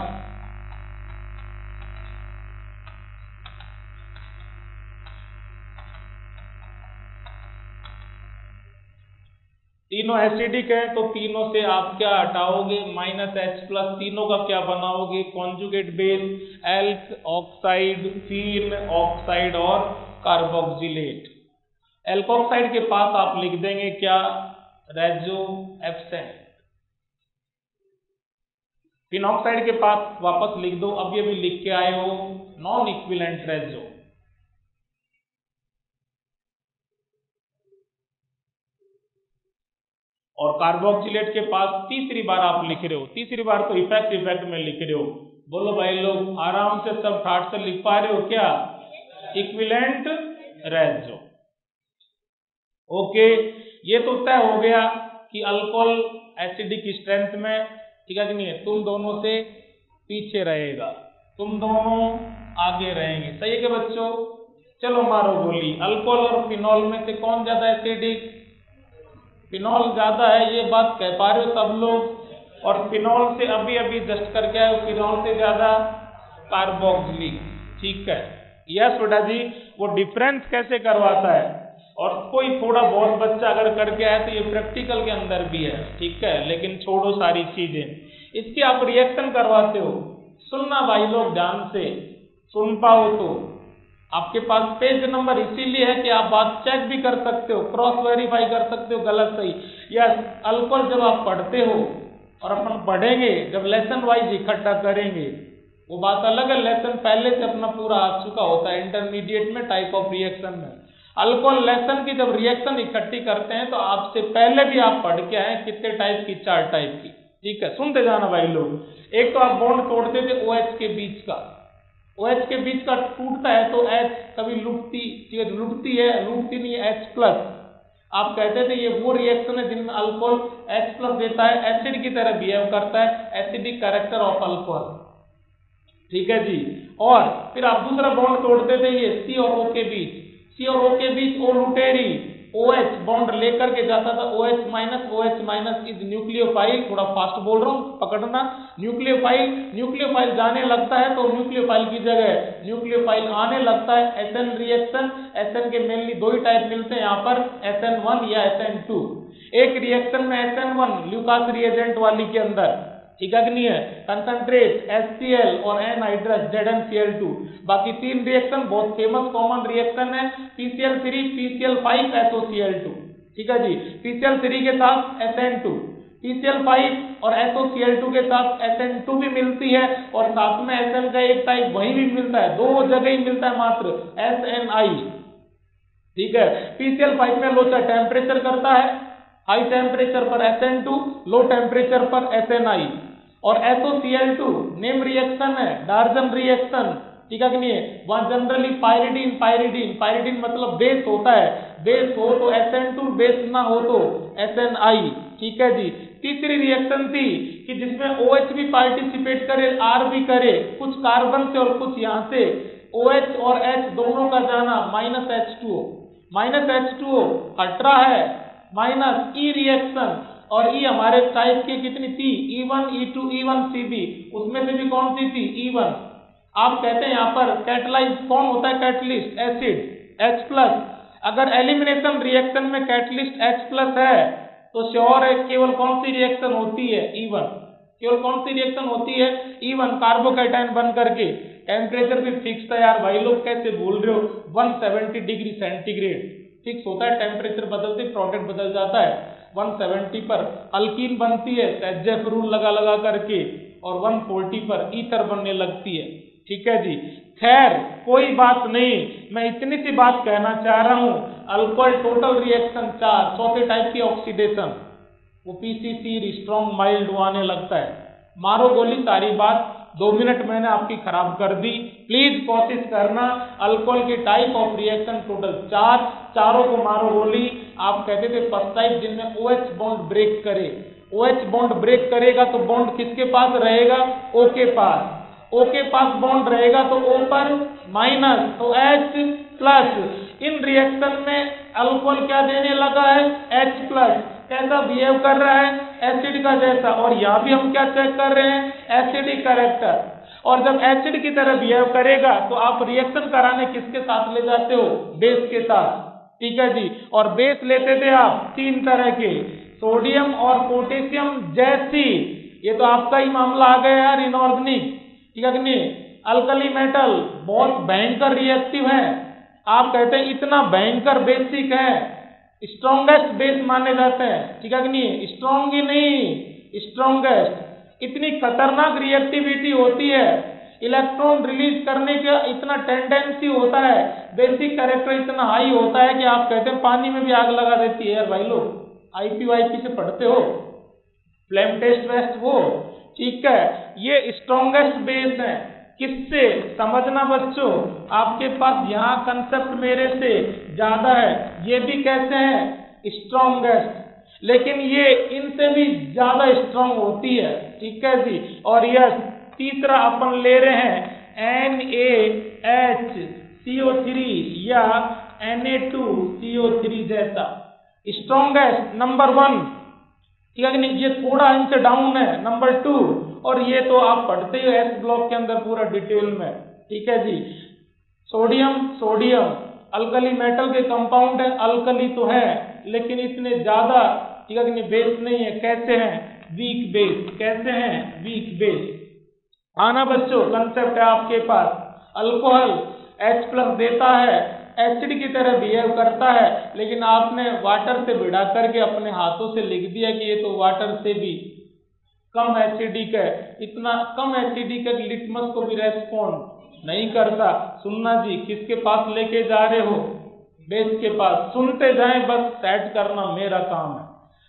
तीनों एसिडिक है तो तीनों से आप क्या हटाओगे? -H+। तीनों का क्या बनाओगे? Conjugate base, alkoxide, phenoxide और कार्बोक्सिलेट। एल्कोक्साइड के पास आप लिख देंगे क्या? रेजो एब्सेंट। फिनॉक्साइड के पास वापस लिख दो, अभी अभी लिख के आए हो, नॉन इक्विवेलेंट रेजो। और कार्बोक्सिलेट के पास तीसरी बार आप लिख रहे हो, तीसरी बार तो इफेक्ट में लिख रहे हो। बोलो भाई लोग, आराम से सब ठाट से लिख पा रहे हो क्या? इक्विवेलेंट रेजो। ओके, ये तो तय हो गया कि अल्कोहल एसिडिक स्ट्रेंथ में, ठीक है कि नहीं, तुम दोनों से पीछे रहेगा, तुम दोनों आगे रहेंगे। सही है क्या बच्चों? चलो मारो गोली। अल्कोहल और फिनॉल में से कौन ज्यादा एसिडिक? फिनॉल ज्यादा है, ये बात कह पा रहे हो सब लोग। और फिनॉल से अभी अभी जस्ट करके आए, फिनॉल से ज्यादा कार्बोक्सिलिक। ठीक है, यस बेटा जी। वो डिफरेंस कैसे करवाता है? और कोई थोड़ा बहुत बच्चा अगर करके आए तो ये प्रैक्टिकल के अंदर भी है, ठीक है, लेकिन छोड़ो सारी चीजें। इसकी आप रिएक्शन करवाते हो, सुनना भाई लोग ध्यान से, सुन पाओ तो। आपके पास पेज नंबर इसीलिए है कि आप बात चेक भी कर सकते हो, क्रॉस वेरीफाई कर सकते हो गलत सही। या अल्कोहल जब आप पढ़ते हो और अपन पढ़ेंगे जब लेसन वाइज इकट्ठा करेंगे वो बात अलग है, लेसन पहले से अपना पूरा आ चुका होता है इंटरमीडिएट में टाइप ऑफ रिएक्शन में। अल्कोहल लेसन की जब रिएक्शन इकट्ठी करते हैं तो आपसे पहले भी आप पढ़ के आए कितने टाइप की, 4 टाइप की, ठीक है, सुनते जाना भाई लोग। एक तो आप बॉन्ड तोड़ते थे OH के बीच का, OH के बीच का टूटता है तो H कभी लुटती नहीं है H+। आप कहते थे ये वो रिएक्शन है जिनमें अल्कोहल H+ देता है, एसिड की तरह बिहेव करता है, एसिडिक कैरेक्टर ऑफ अल्कोहल, ठीक है जी। और फिर आप दूसरा बॉन्ड तोड़ते थे ये C और O के बीच, C और O के बीच O लुटेरी, OH बॉन्ड लेकर के जाता था, OH- इज न्यूक्लियोफाइल, थोड़ा फास्ट बोल रहा हूँ पकड़ना, न्यूक्लियोफाइल जाने लगता है तो न्यूक्लियोफाइल की जगह न्यूक्लियोफाइल आने लगता है, SN रिएक्शन। SN के मेनली 2 ही टाइप मिलते हैं यहाँ पर, SN1 या SN2। एक रिएक्शन में SN1 ल्यूकास रिएजेंट वाली के अंदर, ठीक है कि नहीं है, कंसंट्रेट HCl और एनहाइड्रस ZnCl2। बाकी 3 रिएक्शन बहुत फेमस कॉमन रिएक्शन है, PCl3 PCl5 SOCl2, ठीक है जी। PCl3 के साथ SN2, PCl5 और SOCl2 के साथ SN2 भी मिलती है, और साथ में SN का एक टाइप वहीं भी मिलता है, 2 जगह ही मिलता है मात्र, SNI, ठीक है। PCl5 में लो टेम्परेचर करता है, हाई टेम्परेचर पर SN2, लो टेम्परेचर पर SNI। और SOCl2 नेम रिएक्शन है, डार्जन रिएक्शन, ठीक है कि नहीं है, वहां जनरली पायरिडीन मतलब बेस होता है, बेस हो तो SN2, बेस ना हो तो SNI, ठीक है जी। तीसरी रिएक्शन थी कि जिसमें OH भी पार्टिसिपेट करे, R भी करे, कुछ कार्बन से और कुछ यहाँ से, OH और H दोनों का जाना, -H2O हट रहा है, -E रिएक्शन, और E हमारे टाइप की कितनी थी, E1 E2 E1CB, उसमें से भी कौन सी थी, E1। आप कहते हैं यहाँ पर कैटलाइज कौन होता है, कैटलिस्ट, एसिड H+। अगर एलिमिनेशन रिएक्शन में कैटलिस्ट H+ है तो श्योर है केवल कौन सी रिएक्शन होती है, E1। केवल कौन सी रिएक्शन होती है, E1, कार्बोकैटायन बन करके। टेम्परेचर भी फिक्स है यार भाई लोग, कैसे बोल रहे हो, 170 डिग्री सेंटीग्रेड फिक्स होता है, टेम्परेचर बदलते प्रोडक्ट बदल जाता है। 170 पर अल्कीन बनती है एचजेफ रूल लगा करके, और 140 पर ईथर बनने लगती है, ठीक है जी। खैर कोई बात नहीं, मैं इतनी सी बात कहना चाह रहा हूं, अल्कोहल टोटल रिएक्शन 4, चौथे टाइप की ऑक्सीडेशन, वो PCC स्ट्रॉन्ग माइल्ड आने लगता है। मारो गोली, सारी बात 2 मिनट मैंने आपकी खराब कर दी। प्लीज कोशिश करना, अल्कोहल की टाइप ऑफ रिएक्शन टोटल 4, चारों को मारो गोली। आप कहते थे फर्स्ट टाइप जिनमें OH बॉन्ड ब्रेक करे, OH बॉन्ड ब्रेक करेगा तो बॉन्ड किसके पास रहेगा, O के पास, O के पास बॉन्ड रहेगा तो O पर माइनस, तो H+। इन रिएक्शन में अल्कोहल क्या देने लगा है, H+। कैसा बिहेव कर रहा है, एसिड का जैसा, और यहाँ भी हम क्या चेक कर रहे हैं, एसिडिक कैरेक्टर। और जब एसिड की तरह बिहेव करेगा तो आप रिएक्शन कराने किसके साथ ले जाते हो, बेस के साथ, ठीक है जी। और बेस लेते थे आप 3 तरह के, सोडियम और पोटेशियम जैसी, ये तो आपका ही मामला आ गया यार, इनऑर्गेनिक, ठीक है कि नहीं। अल्कली मेटल बहुत भयंकर रिएक्टिव है, आप कहते हैं इतना भयंकर बेसिक है, स्ट्रॉन्गेस्ट बेस माने जाते हैं, ठीक है कि नहीं, स्ट्रॉन्ग ही नहीं स्ट्रॉन्गेस्ट। इतनी खतरनाक रिएक्टिविटी होती है, इलेक्ट्रॉन रिलीज करने का इतना टेंडेंसी होता है, बेसिक कैरेक्टर इतना हाई होता है कि आप कहते हैं पानी में भी आग लगा देती है यार भाई लोग। IPYP से पढ़ते हो, फ्लेम टेस्ट वेस्ट वो, ठीक है। ये स्ट्रॉन्गेस्ट बेस है, किससे समझना बच्चों, आपके पास यहाँ कंसेप्ट मेरे से ज्यादा है। ये भी कैसे हैं, स्ट्रॉन्गेस्ट, लेकिन ये इनसे भी ज्यादा स्ट्रॉन्ग होती है, ठीक है जी। और यस, तीसरा अपन ले रहे हैं NaHCO3 या Na2CO3 जैसा स्ट्रॉन्गेस्ट, नंबर 1, ठीक है कि नहीं। ये थोड़ा इनसे डाउन है, नंबर 2, और ये तो आप पढ़ते ही एस ब्लॉक के अंदर पूरा डिटेल में, ठीक है जी। सोडियम अल्कली मेटल के कंपाउंड है, अल्कली तो है लेकिन इतने ज्यादा ठीक है कि नहीं बेस नहीं है। कैसे हैं? Weak base. कैसे हैं? Weak base. आना बच्चों, कंसेप्ट है आपके पास। अल्कोहल H+ देता है, एसिड की तरह बिहेव करता है, लेकिन आपने वाटर से भिड़ा करके अपने हाथों से लिख दिया कि ये तो वाटर से भी कम एसिडिक है। इतना कम एसिडिक है कि लिटमस को भी रेस्पॉन्ड नहीं करता। सुनना जी, किसके पास लेके जा रहे हो? बेस के पास। सुनते जाएं, बस सेट करना मेरा काम है।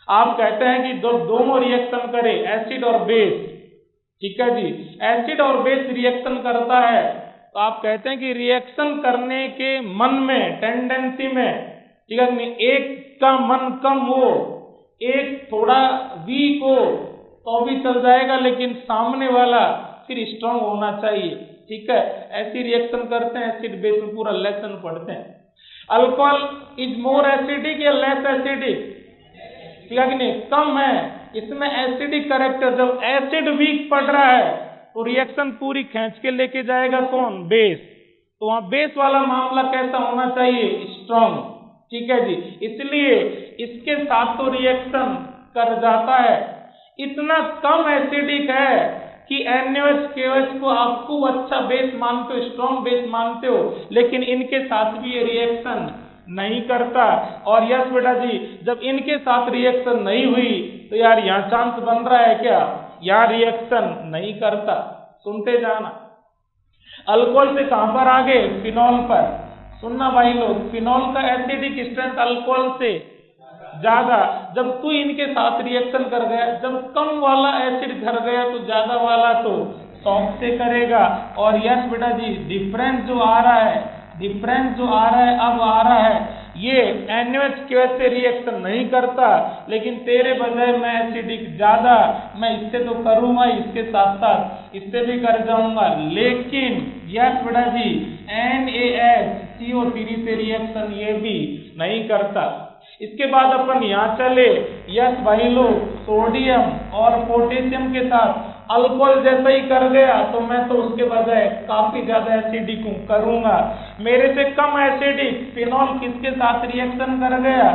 आप कहते हैं कि दोनों रिएक्शन करें, एसिड और बेस, ठीक है जी। एसिड और बेस रिएक्शन करता है तो आप कहते हैं कि रिएक्शन करने के मन में, टेंडेंसी में, ठीक है नहीं, एक का मन कम हो, एक थोड़ा वीक हो तो भी चल जाएगा, लेकिन सामने वाला फिर स्ट्रांग होना चाहिए, ठीक है। ऐसी रिएक्शन करते हैं, एसिड बेस में पूरा लेसन पढ़ते हैं। अल्कोहल इज मोर एसिडिक या लेस एसिडिक? ठीक है कि नहीं? कम है, इसमें एसिडिक कैरेक्टर। जब एसिड वीक पड़ रहा है तो रिएक्शन पूरी खींच के लेके जाएगा कौन? बेस। तो वहां बेस वाला मामला कैसा होना चाहिए? स्ट्रांग, ठीक है जी। इसलिए इसके साथ तो रिएक्शन कर जाता है। इतना कम एसिडिक है कि NaOH KOH को आपको अच्छा बेस मानते हो, स्ट्रांग बेस मानते हो, लेकिन इनके साथ भी ये रिएक्शन नहीं करता। और यस बेटा जी, जब इनके साथ रिएक्शन नहीं हुई तो यार यहाँ चांस बन रहा है क्या? यहाँ रिएक्शन नहीं करता। सुनते जाना। अल्कोहल से कहां पर आ गए? फिनॉल पर। सुनना भाई लोग, फिनॉल का एसिडिक स्ट्रेंथ अल्कोहल से ज्यादा। जब तू इनके साथ रिएक्शन कर गया, जब कम वाला एसिड कर गया तो ज्यादा वाला तो शॉक से करेगा। और यस बेटा जी, डिफरेंस जो आ रहा है, डिफरेंस जो आ रहा है, अब आ रहा है, ये NaOH KOH से रिएक्शन नहीं करता, लेकिन तेरे बजाय मैं एसिडिक ज्यादा, मैं इससे तो करूंगा, इसके साथ साथ इससे भी कर जाऊंगा, लेकिन यस बेटा जी NaHCO3 से रिएक्शन ये भी नहीं करता। इसके बाद अपन यहाँ चले। यस भाई लोग, सोडियम और पोटेशियम के साथ अल्कोहल जैसा ही कर गया तो मैं तो उसके बजाय काफी ज्यादा एसिडिक करूंगा। मेरे से कम एसिडिक फिनॉल किसके साथ रिएक्शन कर गया?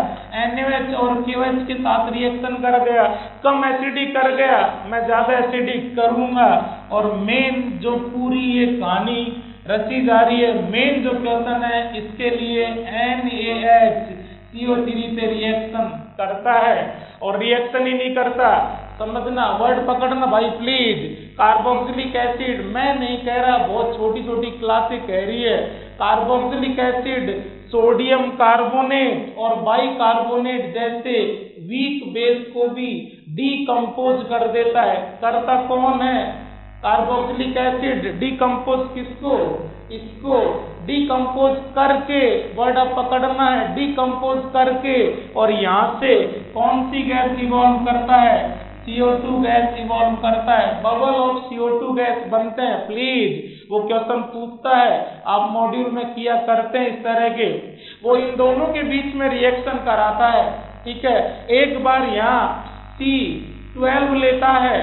NaOH और KOH के साथ रिएक्शन कर गया। कम एसिडिक कर गया, मैं ज्यादा एसिडिक करूंगा। और मेन जो पूरी ये कहानी रची जा रही है, मेन जो क्वेश्चन है, इसके लिए NaHCO3 से रिएक्शन करता है और रिएक्शन ही नहीं करता। समझना, वर्ड पकड़ना भाई प्लीज। कार्बोक्सिलिक एसिड, मैं नहीं कह रहा, बहुत छोटी छोटी क्लासें कह रही है। कार्बोक्सिलिक एसिड सोडियम कार्बोनेट और बाइकार्बोनेट जैसे वीक बेस को भी डीकंपोज कर देता है। करता कौन है? Carboxylic acid. डीकंपोज किसको? इसको। डीकंपोज करके, वर्ड अब पकड़ना है, डीकंपोज करके, और यहाँ से कौन सी गैस इवॉल्व करता है? CO2 गैस इवॉल्व करता है। बबल ऑफ CO2 गैस बनते हैं। प्लीज, वो क्वेश्चन पूछता है, आप मॉड्यूल में किया करते हैं इस तरह के। वो इन दोनों के बीच में रिएक्शन कराता है, ठीक है। एक बार यहाँ C12 लेता है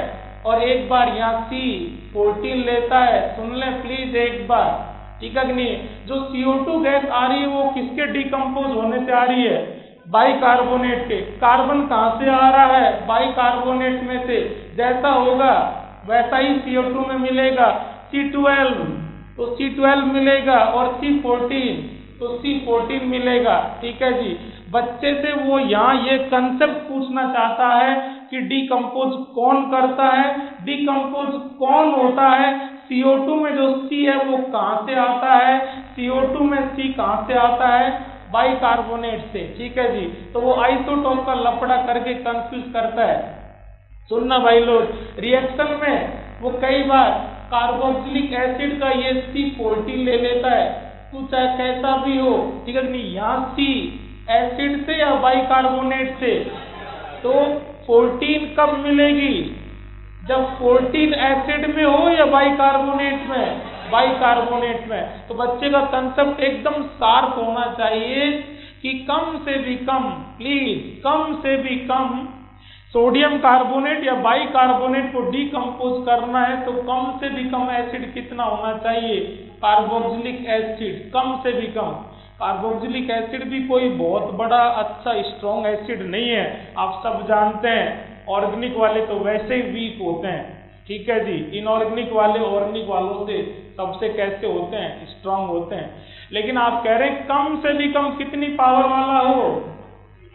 और एक बार यहाँ C14 लेता है। सुन ले प्लीज एक बार, ठीक है कि नहीं? जो CO2 गैस आ रही है वो किसके डीकंपोज होने से आ रही है? बाइकार्बोनेट के। कार्बन कहाँ से आ रहा है? बाइकार्बोनेट में से। जैसा होगा वैसा ही CO2 में मिलेगा। C12 तो C12 मिलेगा और C14 तो C14 मिलेगा, ठीक है जी। बच्चे से वो यहाँ ये कंसेप्ट पूछना चाहता है कि डीकंपोज कौन करता है, डीकंपोज कौन होता है। CO2 में जो C है वो कहाँ से आता है? CO2 में C कहाँ से आता है? बाइकार्बोनेट से, ठीक है जी। तो वो आइसोटोप का लफड़ा करके कंफ्यूज करता है। सुनना भाई लोग, रिएक्शन में वो कई बार कार्बोक्सिलिक एसिड का ये C14 ले लेता है, तो चाहे कैसा भी हो, ठीक है नहीं? यहाँ C एसिड से या बाइकार्बोनेट से, तो 14 कब मिलेगी? जब 14 एसिड में हो या बाइकार्बोनेट में? बाइकार्बोनेट में। तो बच्चे का कंसेप्ट एकदम शार्प होना चाहिए कि कम से भी कम, प्लीज कम से भी कम सोडियम कार्बोनेट या बाइकार्बोनेट को डीकंपोज करना है तो कम से भी कम एसिड कितना होना चाहिए? कार्बोक्सिलिक एसिड, कम से भी कम। कार्बोक्सिलिक एसिड भी कोई बहुत बड़ा अच्छा स्ट्रॉन्ग एसिड नहीं है, आप सब जानते हैं। ऑर्गेनिक वाले तो वैसे ही वीक होते हैं, ठीक है जी। इनऑर्गेनिक वाले ऑर्गेनिक वालों से सबसे कैसे होते हैं, स्ट्रांग होते हैं। लेकिन आप कह रहे हैं कम से भी कम कितनी पावर वाला हो,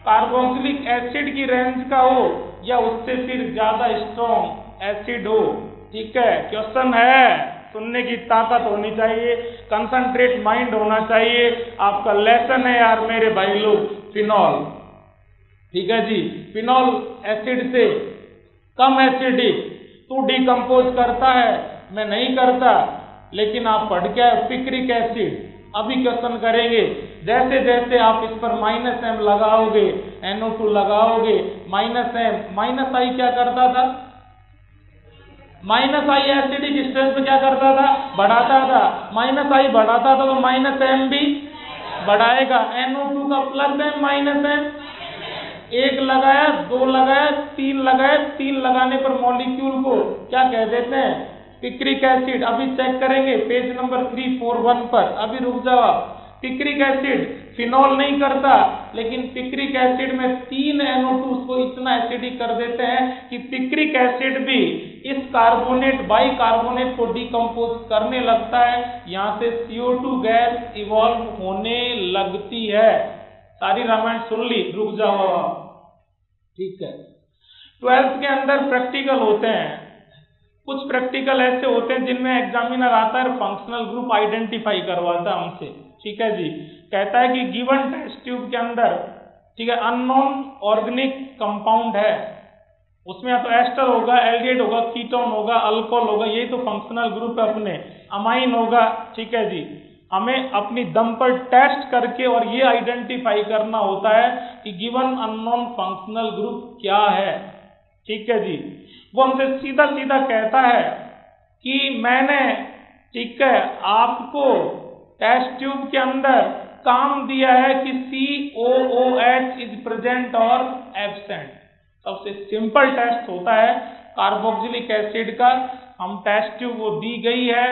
कार्बोक्सिलिक एसिड की रेंज का हो या उससे फिर ज्यादा स्ट्रॉन्ग एसिड हो, ठीक है। क्वेश्चन है, सुनने की ताकत होनी चाहिए, कंसंट्रेट माइंड होना चाहिए। आपका लेसन है यार मेरे भाई लोग, फिनॉल, ठीक है जी। फिनॉल एसिड से कम एसिडिक तू डिकम्पोज करता है, मैं नहीं करता, लेकिन आप पढ़ के पिक्रिक एसिड। अभी क्वेश्चन करेंगे, जैसे जैसे आप इस पर -m लगाओगे, NO2 लगाओगे, -m, -i क्या करता था, -i एसिडिक स्ट्रेंथ पे क्या करता था, बढ़ाता था। -i बढ़ाता था तो -m भी बढ़ाएगा। NO2 का +m -m, एक लगाया, दो लगाया, तीन लगाया, तीन लगाने पर मॉलिक्यूल को क्या कह देते हैं, पिक्रिक एसिड। अभी चेक करेंगे पेज नंबर 341 पर, अभी रुक जाओ आप। पिक्रिक एसिड फिनॉल नहीं करता, लेकिन पिक्रिक एसिड में 3 NO2 को इतना एसिडिक कर देते हैं कि पिक्रिक एसिड भी इस कार्बोनेट बाइकार्बोनेट को डिकम्पोज करने लगता है, यहां से CO2 गैस इवॉल्व होने लगती है। सारी रामायण सुन ली, रुक जाओ आप, ठीक है। 12th के अंदर प्रैक्टिकल होते हैं, कुछ प्रैक्टिकल ऐसे होते हैं जिनमें एग्जामिनर आता है फंक्शनल ग्रुप आइडेंटिफाई करवाता है हमसे, ठीक है जी। कहता है कि गिवन टेस्ट ट्यूब के अंदर, ठीक है, अननोन ऑर्गेनिक कंपाउंड है, उसमें या तो एस्टर होगा, एल्डिहाइड होगा, कीटोन होगा, अल्कोहल होगा, यही तो फंक्शनल ग्रुप है अपने, अमाइन होगा, ठीक है जी। हमें अपनी दम पर टेस्ट करके और ये आइडेंटिफाई करना होता है कि गिवन अननोन फंक्शनल ग्रुप क्या है, ठीक है जी। वो हमसे सीधा सीधा कहता है कि मैंने, ठीक है, आपको टेस्ट ट्यूब के अंदर काम दिया है कि COOH इज प्रेजेंट और एब्सेंट। सबसे सिंपल टेस्ट होता है कार्बोक्सिलिक एसिड का। हम टेस्ट ट्यूब वो दी गई है,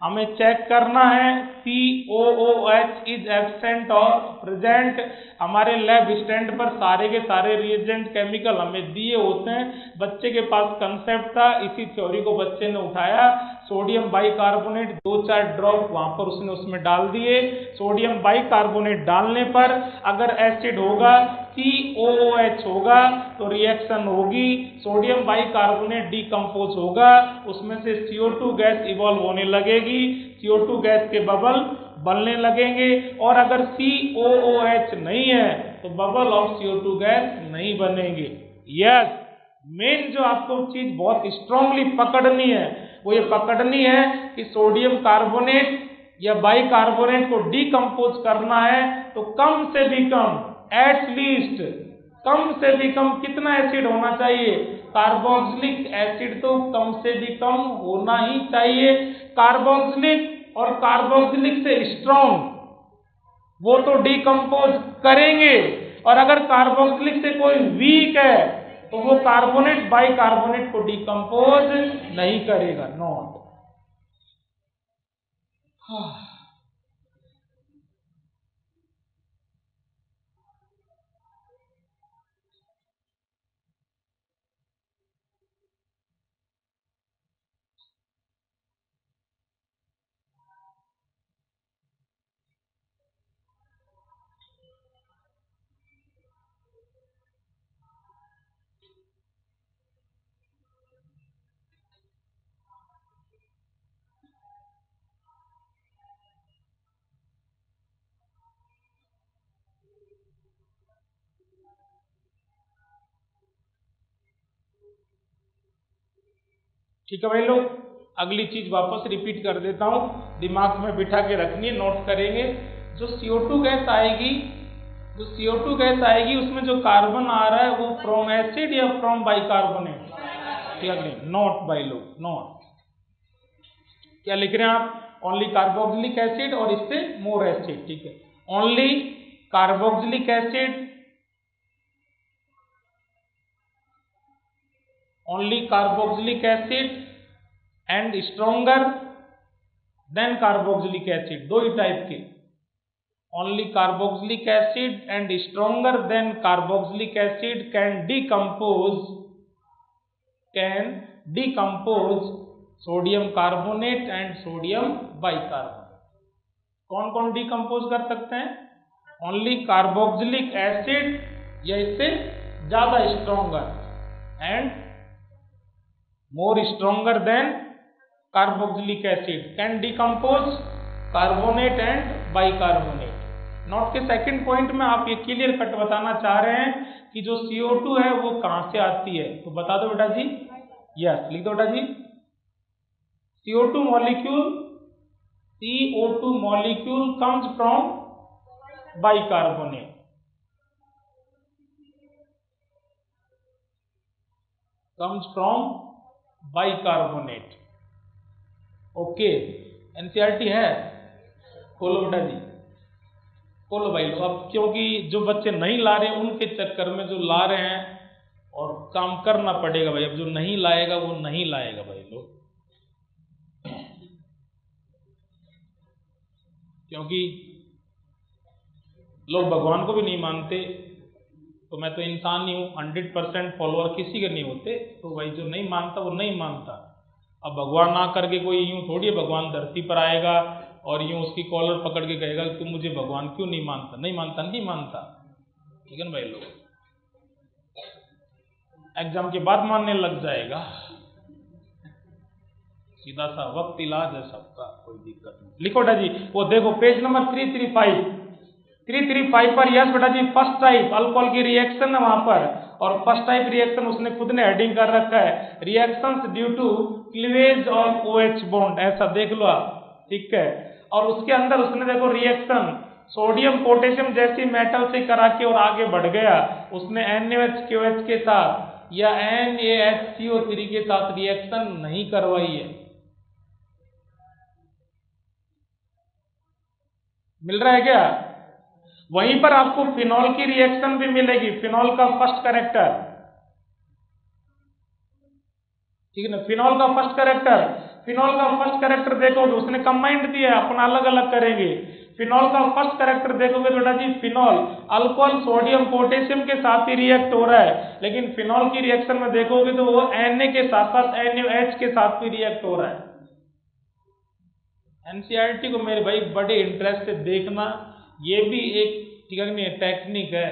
हमें चेक करना है COOH इज एब्सेंट और प्रेजेंट। हमारे लैब स्टैंड पर सारे के सारे रिएजेंट केमिकल हमें दिए होते हैं। बच्चे के पास कंसेप्ट था, इसी थ्योरी को बच्चे ने उठाया, सोडियम बाइकार्बोनेट 2-4 ड्रॉप वहां पर उसने उसमें डाल दिए। सोडियम बाइकार्बोनेट डालने पर अगर एसिड होगा, COOH होगा तो रिएक्शन होगी, सोडियम बाइकार्बोनेट डिकम्पोज होगा, उसमें से CO2 गैस इवॉल्व होने लगेगी, CO2 गैस के बबल बनने लगेंगे। और अगर COOH नहीं है तो बबल ऑफ CO2 गैस नहीं बनेंगे। यस, मेन जो आपको चीज बहुत स्ट्रांगली पकड़नी है वो ये पकड़नी है कि सोडियम कार्बोनेट या बाइकार्बोनेट को डिकम्पोज करना है तो कम से भी कम, एटलीस्ट कम से भी कम कितना एसिड होना चाहिए, कार्बोक्सिलिक एसिड तो कम से भी कम होना ही चाहिए। कार्बोक्सिलिक और कार्बोक्सिलिक से स्ट्रॉन्ग वो तो डिकम्पोज करेंगे, और अगर कार्बोक्सिलिक से कोई वीक है तो वो कार्बोनेट बाइकार्बोनेट को डिकम्पोज नहीं करेगा, नॉट। ठीक है भाई लोग, अगली चीज वापस रिपीट कर देता हूं, दिमाग में बिठा के रखनी है, नोट करेंगे। जो CO2 गैस आएगी, जो CO2 गैस आएगी उसमें जो कार्बन आ रहा है वो फ्रॉम एसिड या फ्रॉम बाइकार्बोनेट, ठीक है, नोट भाई लोग, नोट। क्या लिख रहे हैं आप, ओनली कार्बोक्सिलिक एसिड और इससे मोर एसिड, ठीक है, only carboxylic acid, only carboxylic acid and stronger than carboxylic acid, दो ही टाइप के, only carboxylic acid and stronger than carboxylic acid can decompose sodium carbonate and sodium bicarbonate. कौन कौन डिकम्पोज कर सकते हैं? ओनली कार्बोक्सिलिक एसिड या इससे ज्यादा stronger and more stronger than carboxylic acid can decompose carbonate and bicarbonate. Note के सेकंड पॉइंट में आप ये क्लियर कट बताना चाह रहे हैं कि जो CO2 है वो कहां से आती है, तो बता दो बेटा जी। यस, लिख दो बेटा जी। CO2 molecule comes from bicarbonate. Okay, NCERT है, खोलो बेटा जी, खोलो भाई लोग। अब क्योंकि जो बच्चे नहीं ला रहे उनके चक्कर में जो ला रहे हैं और काम करना पड़ेगा भाई। अब जो नहीं लाएगा वो नहीं लाएगा भाई लोग, क्योंकि लोग भगवान को भी नहीं मानते। तो मैं तो इंसान ही हूँ, 100% फॉलोअर किसी के नहीं होते। तो भाई जो नहीं मानता वो नहीं मानता। अब भगवान ना करके कोई यूं थोड़ी भगवान धरती पर आएगा और यूं उसकी कॉलर पकड़ के कहेगा कि तुम मुझे भगवान क्यों नहीं मानता। नहीं मानता, नहीं मानता, ठीक है ना भाई लोग। एग्जाम के बाद मानने लग जाएगा, सीधा सा वक्त इलाज है सबका, कोई दिक्कत नहीं। लिखो बेटा जी, वो देखो पेज नंबर 335 पर। यस बेटा जी, फर्स्ट टाइप अल्कोहल की रिएक्शन है वहां पर, और फर्स्ट टाइप रिएक्शन उसने खुद ने हेडिंग कर रखा है, reactions due to cleavage of OH bond, ऐसा देख लो आप, ठीक है। और उसके अंदर उसने देखो रिएक्शन सोडियम पोटेशियम जैसी मेटल से करा के और आगे बढ़ गया। उसने NaOH के साथ या NaHCO3 के साथ रिएक्शन नहीं करवाई है। मिल रहा है क्या? वहीं पर आपको फिनॉल की रिएक्शन भी मिलेगी, फिनॉल का फर्स्ट कैरेक्टर, ठीक है ना। फिनॉल का फर्स्ट कैरेक्टर देखोगे उसने कंबाइंड दिया है, अपन अलग अलग करेंगे। फिनॉल का फर्स्ट कैरेक्टर देखोगे बेटा जी, फिनॉल अल्कोहल सोडियम पोटेशियम के साथ ही रिएक्ट हो रहा है, लेकिन फिनॉल की रिएक्शन में देखोगे तो वो Na के साथ साथ NaOH के साथ भी रिएक्ट हो रहा है। एनसीईआरटी को मेरे भाई बड़े इंटरेस्ट से देखना, ये भी एक ठीक है नहीं टेक्निक है।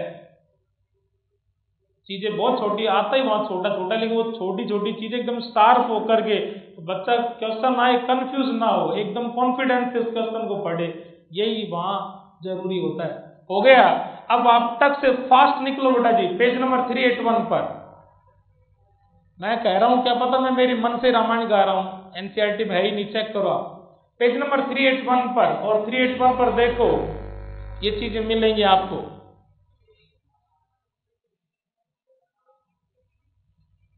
चीजें बहुत छोटी, आता ही बहुत छोटा छोटा, लेकिन वो छोटी छोटी चीजें एकदम शार्प होकर के बच्चा क्वेश्चन आए कंफ्यूज ना हो, एकदम कॉन्फिडेंस से उस क्वेश्चन को पढ़े, यही वहां जरूरी होता है। हो गया? अब आप तक से फास्ट निकलो बेटा जी, पेज नंबर 381 पर। मैं कह रहा हूं क्या पता मैं मेरी मन से रामायण गा रहा हूं, एनसीईआरटी में है ही नहीं, चेक करो आप पेज नंबर 381 पर। और 381 पर देखो ये चीजें मिलेंगी आपको।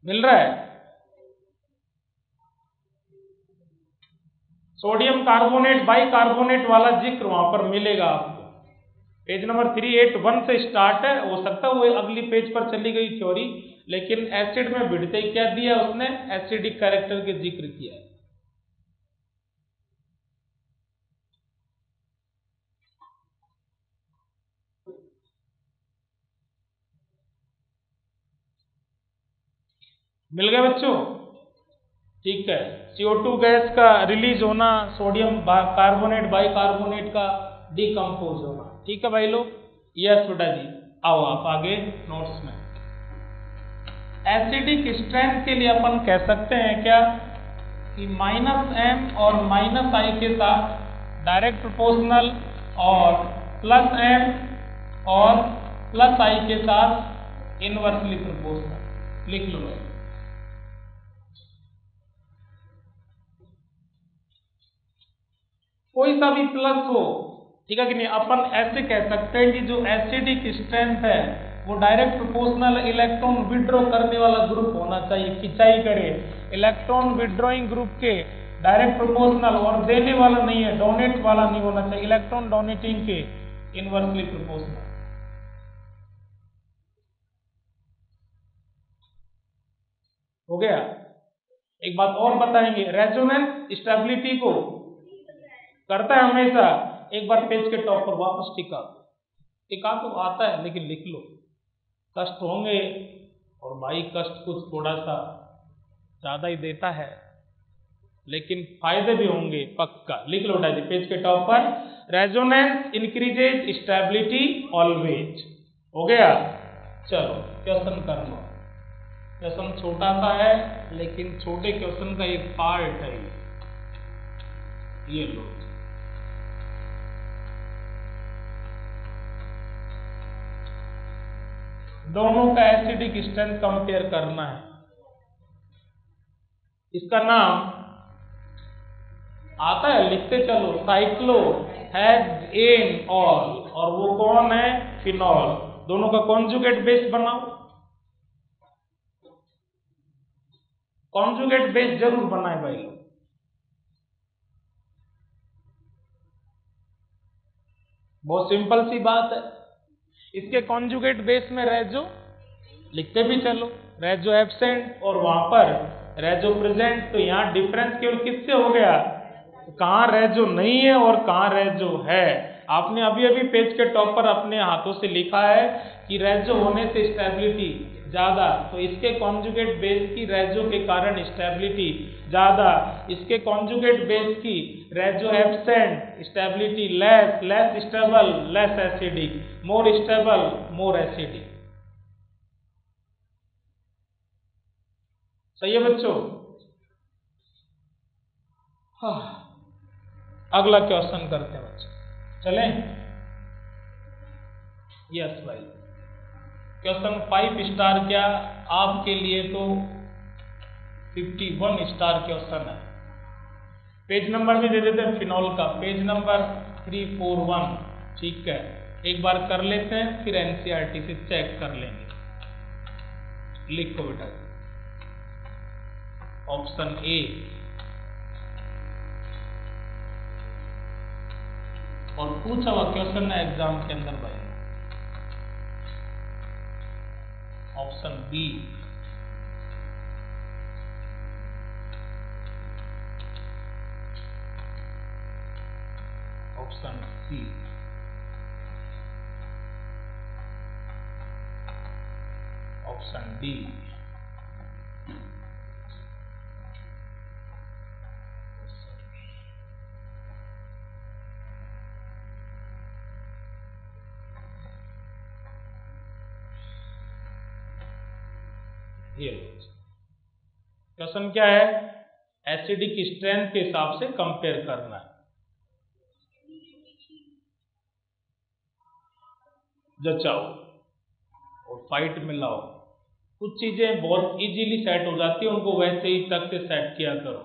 मिल रहा है? सोडियम कार्बोनेट बाइकार्बोनेट वाला जिक्र वहां पर मिलेगा आपको। पेज नंबर 381 से स्टार्ट है, हो सकता है वो अगली पेज पर चली गई थ्योरी, लेकिन एसिड में भिड़ते ही क्या दिया उसने, एसिडिक कैरेक्टर के जिक्र किया है। मिल गया बच्चों? ठीक है। CO2 गैस का रिलीज होना, सोडियम कार्बोनेट बाइकार्बोनेट का डिकम्पोज होना, ठीक है भाई लोग। यस बेटा जी, आओ आप आगे नोट्स में। एसिडिक स्ट्रेंथ के लिए अपन कह सकते हैं क्या कि -m और -I के साथ डायरेक्ट प्रोपोर्शनल, और +m और +I के साथ इनवर्सली प्रोपोर्शनल। लिख लो भाई। कोई सा भी प्लस हो, ठीक है कि नहीं। अपन ऐसे कह सकते हैं कि जो एसिडिक स्ट्रेंथ है वो डायरेक्ट प्रोपोर्शनल इलेक्ट्रॉन विड्रॉ करने वाला ग्रुप होना चाहिए, खिंचाई करे। इलेक्ट्रॉन विड्रॉइंग ग्रुप के डायरेक्ट प्रोपोर्शनल, और देने वाला नहीं है, डोनेट वाला नहीं होना चाहिए, इलेक्ट्रॉन डोनेटिंग के इनवर्सली प्रोपोर्शनल। हो गया? एक बात और बताएंगे, रेजोनेंस स्टेबिलिटी को करता है हमेशा एक बार पेज के टॉप पर वापस टिका तो आता है, लेकिन लिख लो, कष्ट होंगे और भाई कष्ट कुछ थोड़ा सा ज्यादा ही देता है, लेकिन फायदे भी होंगे पक्का। लिख लो बेटा जी पेज के टॉप पर, रेजोनेंस इंक्रीजेज स्टेबिलिटी ऑलवेज। हो गया? चलो क्वेश्चन कर लो। क्वेश्चन छोटा सा है, लेकिन छोटे क्वेश्चन का एक पार्ट है ये लो। दोनों का एसिडिक स्ट्रेंथ कंपेयर करना है। इसका नाम आता है, लिखते चलो, साइक्लोहेक्सेन और वो कौन है? फिनॉल। दोनों का कॉन्जुगेट बेस बनाओ, कॉन्जुगेट बेस जरूर बनाए भाई लोग। बहुत सिंपल सी बात है। इसके कॉन्जुगेट बेस में रेजो लिखते भी चलो, रेजो एब्सेंट और वहां पर रेजो प्रेजेंट। तो यहां डिफरेंस केवल किससे हो गया? कहां रेजो नहीं है और कहां रेजो है। आपने अभी अभी पेज के टॉप पर अपने हाथों से लिखा है कि रेजो होने से स्टेबिलिटी ज्यादा, तो इसके कॉन्जुगेट बेस की रेजो के कारण स्टेबिलिटी ज्यादा, इसके कॉन्जुगेट बेस की reso absent stability less, less stable less acidic, more stable more acidic. सही है बच्चों? हाँ, अगला क्वेश्चन करते हैं बच्चों, चलें? यस भाई, क्वेश्चन 5 स्टार क्या आपके लिए तो 51 स्टार क्वेश्चन है। पेज नंबर भी दे देते हैं फिनॉल का, पेज नंबर 341। ठीक है, एक बार कर लेते हैं, फिर एनसीईआरटी से चेक कर लेंगे। लिखो बेटा, ऑप्शन ए और पूछा हुआ क्वेश्चन है एग्जाम के अंदर भाई। Option B, option C, option D, ये क्वेश्चन क्या है? एसिडिक स्ट्रेंथ के हिसाब से कंपेयर करना है। जचाओ और फाइट में लाओ। कुछ चीजें बहुत इजीली सेट हो जाती है, उनको वैसे ही तक से सेट किया करो।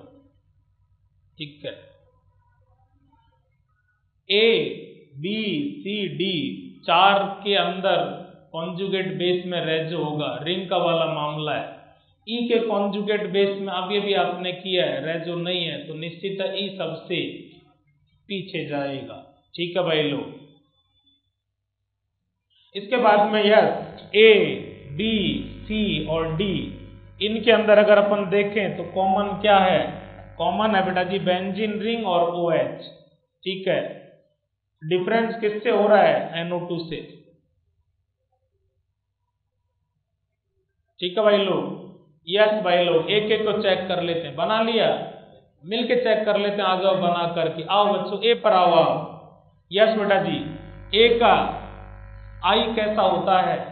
ठीक है, ए बी सी डी 4 के अंदर कॉन्जुगेट बेस में रेजो होगा, रिंग का वाला मामला है। ई के कॉन्जुगेट बेस में अभी भी आपने किया है, रेजो नहीं है, तो निश्चित ई सबसे पीछे जाएगा। ठीक है भाई लोग? इसके बाद में यस, ए बी सी और डी, इनके अंदर अगर अपन देखें तो कॉमन क्या है? कॉमन है बेटा जी बेंजीन रिंग और OH। ठीक है, डिफरेंस किससे हो रहा है? NO2 से। ठीक है भाई लोग? यस भाई लोग, एक एक को चेक कर लेते हैं। बना लिया? मिलके चेक कर लेते हैं, आ जाओ बना करके। आओ बच्चों, ए पर आओ। यस बेटा जी, ए का आई कैसा होता है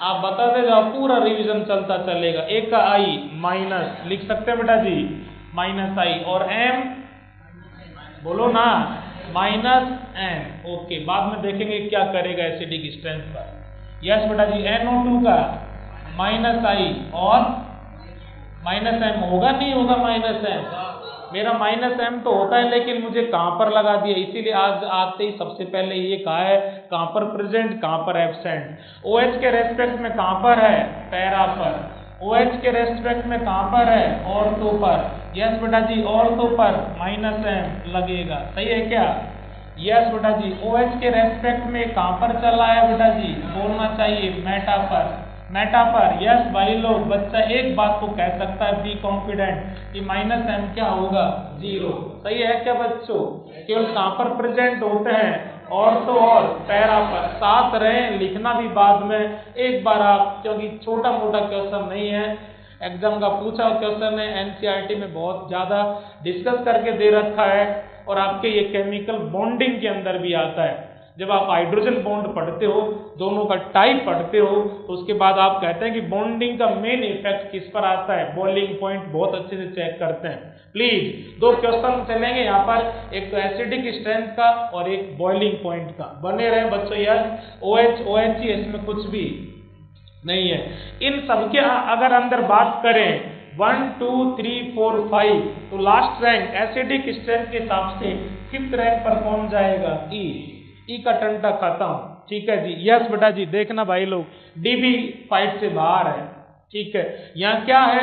आप बताते जाओ, पूरा रिवीजन चलता चलेगा। ए का आई माइनस लिख सकते हैं बेटा जी, माइनस आई, और एम बोलो ना, माइनस एम। ओके, बाद में देखेंगे क्या करेगा एसिडिक स्ट्रेंथ पर। यस बेटा जी, NO2 का माइनस आई और माइनस एम होगा, नहीं होगा माइनस एम? मेरा माइनस एम तो होता है, लेकिन मुझे कहां पर लगा दिया, इसीलिए आज आते ही सबसे पहले ये कहा है कहां पर प्रेजेंट, कहां पर एब्सेंट। OH के रेस्पेक्ट में कहां पर है? पैरा पर। OH के रेस्पेक्ट में कहां पर है? ऑर्थो पर। यस बेटा जी, ऑर्थो पर माइनस एम लगेगा। सही है क्या? यस बेटा जी, OH के रेस्पेक्ट में कहां पर चला है बेटा जी? बोलना चाहिए मेटा पर। मेटा पर। यस भाई लोग, बच्चा एक बात को कह सकता है, बी कॉन्फिडेंट कि माइनस एम क्या होगा, 0। सही है क्या बच्चों? केवल कहाँ पर प्रेजेंट होते हैं, और तो और पैरा पर। साथ रहें, लिखना भी बाद में एक बार आप, क्योंकि छोटा मोटा क्वेश्चन नहीं है, एग्जाम का पूछा क्वेश्चन है, एनसीईआरटी में बहुत ज्यादा डिस्कस करके दे रखा है, और आपके ये केमिकल बॉन्डिंग के अंदर भी आता है। जब आप हाइड्रोजन बॉन्ड पढ़ते हो, दोनों का टाइप पढ़ते हो, तो उसके बाद आप कहते हैं कि बॉन्डिंग का मेन इफेक्ट किस पर आता है, बॉइलिंग पॉइंट बहुत अच्छे से चेक करते हैं। प्लीज 2 क्वेश्चन चलेंगे यहाँ पर, एक तो एसिडिक स्ट्रेंथ का और एक बॉइलिंग पॉइंट का। बने रहे बच्चों यार, OH OH ही, इसमें कुछ भी नहीं है। इन सबके अगर अंदर बात करें 1 2 3 4 5, तो लास्ट रैंक एसिडिक स्ट्रेंथ के हिसाब से 5th रैंक पर कौन जाएगा, ई का टंटा खत्म। ठीक है जी, यस बेटा जी, देखना भाई लोग, डी भी फाइट से बाहर है। ठीक है, यहाँ क्या है,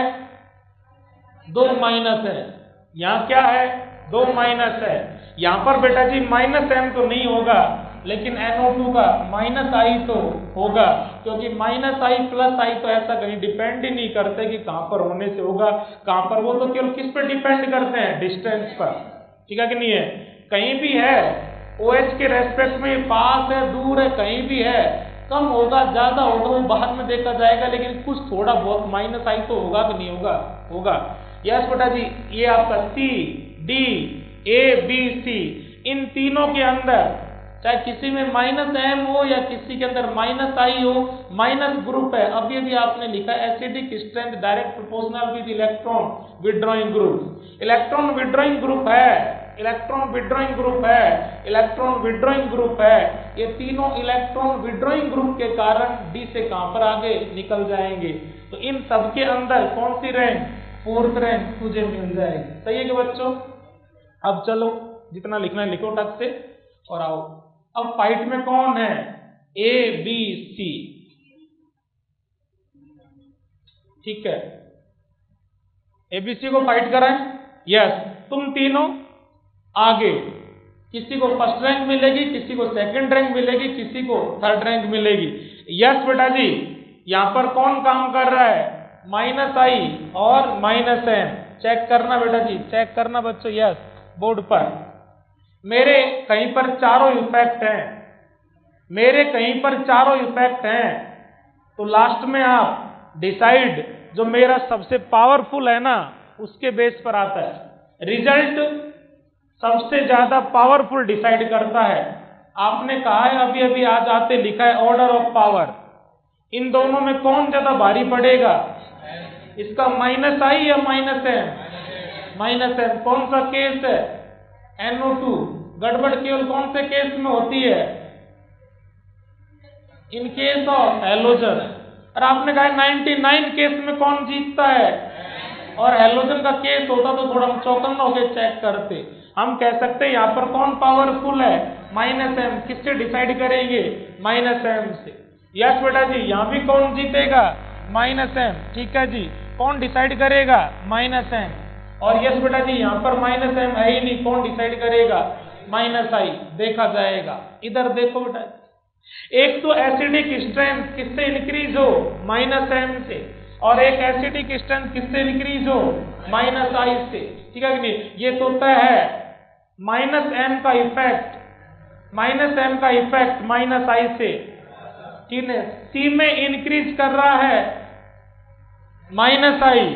2 माइनस है, यहाँ क्या है, 2 माइनस है। यहाँ पर बेटा जी माइनस एम तो नहीं होगा, लेकिन NO2 का माइनस आई तो होगा, क्योंकि माइनस आई प्लस आई तो ऐसा कहीं डिपेंड ही नहीं करते कि कहाँ पर होने से होगा, कहाँ पर, वो तो केवल किस पर डिपेंड करते हैं, डिस्टेंस पर। ठीक है कि नहीं है? कहीं भी है OH के रेस्पेक्ट में, पास है, दूर है, कहीं भी है, कम होगा ज्यादा होगा वो बाद में देखा जाएगा, लेकिन कुछ थोड़ा बहुत माइनस आई तो होगा कि नहीं होगा, होगा। यस बेटा जी, ये आपका C D A B C, इन तीनों के अंदर चाहे किसी में माइनस एम हो या किसी के अंदर माइनस आई हो, माइनस ग्रुप है। अभी अभी आपने लिखा acidic strength direct proportional with electron withdrawing group. Electron withdrawing group है, इलेक्ट्रॉन विड्रॉइंग ग्रुप है, इलेक्ट्रॉन विड्रॉइंग ग्रुप है। ये तीनों इलेक्ट्रॉन विड्रॉइंग ग्रुप के कारण डी से कहां पर आगे निकल जाएंगे। तो इन सबके अंदर कौन सी रैंक, 4th रैंक मुझे मिल जाएगी। सही है कि बच्चों? अब चलो जितना लिखना है लिखो टक से और आओ। अब फाइट में कौन है, A B C। ठीक है, ABC को फाइट कराएं। यस, तुम तीनों आगे, किसी को 1st रैंक मिलेगी, किसी को 2nd रैंक मिलेगी, किसी को 3rd रैंक मिलेगी। यस बेटा जी, यहां पर कौन काम कर रहा है, माइनस आई और माइनस एम। चेक करना बेटा जी, चेक करना बच्चों। यस, बोर्ड पर मेरे कहीं पर चारों इफेक्ट हैं, मेरे कहीं पर चारों इफेक्ट हैं, तो लास्ट में आप डिसाइड, जो मेरा सबसे पावरफुल है ना उसके बेस पर आता है। रिजल्ट सबसे ज्यादा पावरफुल डिसाइड करता है। आपने कहा है अभी अभी आज आते लिखा है ऑर्डर ऑफ पावर, इन दोनों में कौन ज्यादा भारी पड़ेगा, इसका माइनस आई या माइनस एम, माइनस एम। कौन सा केस है, NO2। गड़बड़ केवल कौन से केस में होती है, इन केस ऑफ हैलोजन। और आपने कहा 99 केस में कौन जीतता है, और हैलोजन का केस होता तो थोड़ा हम चौकन्ना होकर चेक करते। हम कह सकते हैं यहाँ पर कौन पावरफुल है, माइनस एम। किससे डिसाइड करेंगे, माइनस एम से। यस बेटा जी, यहाँ भी कौन जीतेगा, माइनस एम। ठीक है जी, कौन डिसाइड करेगा, माइनस एम। और यस बेटा जी, यहाँ पर माइनस एम है ही नहीं, कौन डिसाइड करेगा, माइनस आई। देखा जाएगा, इधर देखो बेटा, एक तो एसिडिक स्ट्रेंथ किससे इंक्रीज हो, माइनस एम से, और एक एसिडिक स्ट्रेंथ किससे इंक्रीज हो, माइनस आई से। ठीक है कि नहीं? ये तो तय है, माइनस एम का इफेक्ट, माइनस एम का इफेक्ट माइनस आई से। ठीक है, सी में इंक्रीज कर रहा है माइनस आई,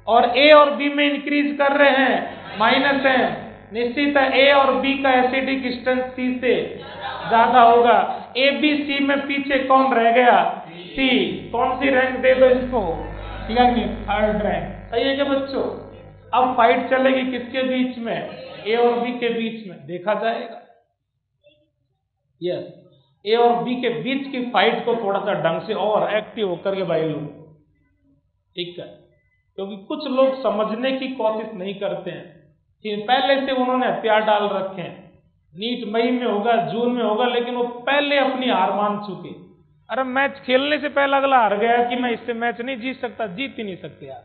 और ए और बी में इंक्रीज कर रहे हैं माइनस एम। निश्चित है ए और बी का एसिडिक स्ट्रेंथ सी से ज्यादा होगा। ए बी सी में पीछे कौन रह गया, सी। कौन सी रैंक दे दो इसको, ठीक है नहीं, 3rd रैंक। सही है क्या बच्चों? अब फाइट चलेगी किसके बीच में, ए और बी के बीच में, देखा जाएगा। यस, ए और बी के बीच की फाइट को थोड़ा सा ढंग से और एक्टिव होकर के भाई लोग, ठीक है, क्योंकि कुछ लोग समझने की कोशिश नहीं करते हैं कि पहले से उन्होंने हथियार डाल रखे हैं। नीट मई में होगा, जून में होगा, लेकिन वो पहले अपनी हार मान चुके। अरे मैच खेलने से पहले अगला हार गया कि मैं इससे मैच नहीं जीत सकता, जीत ही नहीं सकते यार।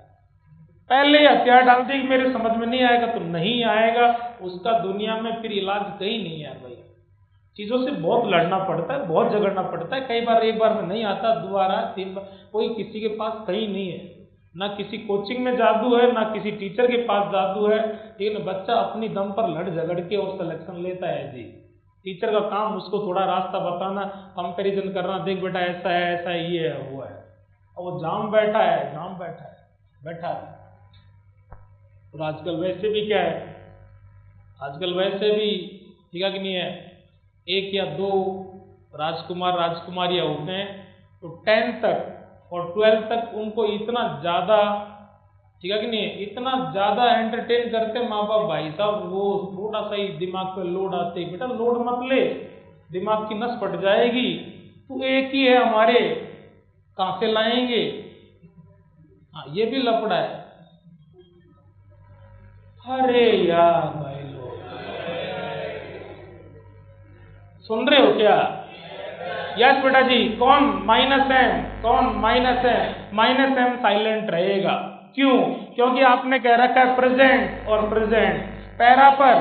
पहले ही हथियार डाल दी कि मेरे समझ में नहीं आएगा तो नहीं आएगा, उसका दुनिया में फिर इलाज कहीं नहीं है भाई। चीज़ों से बहुत लड़ना पड़ता है, बहुत झगड़ना पड़ता है। कई बार एक बार में नहीं आता, दोबारा 3 बार, कोई किसी के पास कहीं नहीं है, ना किसी कोचिंग में जादू है, ना किसी टीचर के पास जादू है, लेकिन बच्चा अपनी दम पर लड़ झगड़ के और सिलेक्शन लेता है जी। टीचर का काम उसको थोड़ा रास्ता बताना, कंपैरिजन करना, देख बेटा ऐसा है, ये है, वो है, और वो जाम बैठा है। और आजकल वैसे भी क्या है, आजकल वैसे भी ठीक है कि नहीं है, 1 या 2 राजकुमार राजकुमारियाँ होते हैं, तो 10th तक और 12th तक उनको इतना ज़्यादा ठीक है कि नहीं, इतना ज़्यादा एंटरटेन करते माँ बाप भाई साहब, वो थोड़ा सा ही दिमाग पे लोड आते, बेटा लोड मत ले, दिमाग की नस फट जाएगी, तो एक ही है हमारे, कहाँ से लाएंगे। हाँ, ये भी लफड़ा है। अरे यार भाई लोग सुन रहे हो क्या? यस बेटा जी, कौन -m, कौन -m साइलेंट रहेगा। क्यों? क्योंकि आपने कह रखा है प्रेजेंट और प्रेजेंट। पैरा पर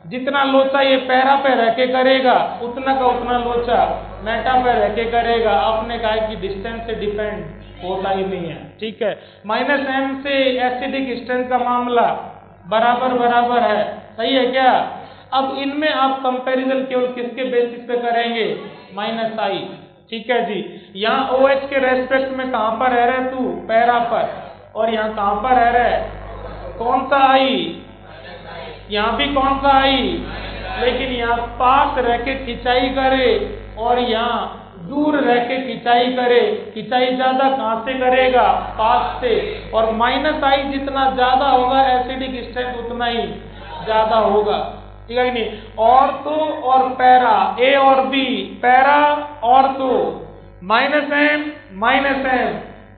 जितना लोचा ये पैरा पे रह के करेगा, उतना का उतना लोचा मेटा पे रह के करेगा। आपने कहा कि डिस्टेंस से डिपेंड होता ही नहीं है, ठीक है। -m से एसिडिक स्ट्रेंथ का मामला बराबर है, सही है क्या? अब इनमें आप कंपैरिजन केवल किसके बेसिस पे करेंगे? -i, ठीक है जी। यहाँ OH के रेस्पेक्ट में कहाँ पर रह रहे तू? पैरा पर। और यहाँ कहाँ पर रह रहे? कौन सा i? यहाँ भी कौन सा i? लेकिन यहाँ पास रह के खिंचाई करे और यहाँ दूर रह के खिंचाई करे। खिंचाई ज्यादा कहाँ से करेगा? पास से। और -i जितना ज्यादा होगा एसिडिक स्ट्रेंथ उतना ही ज्यादा होगा, ठीक है कि नहीं। ऑर्थो और पैरा, A और B, para ortho, -m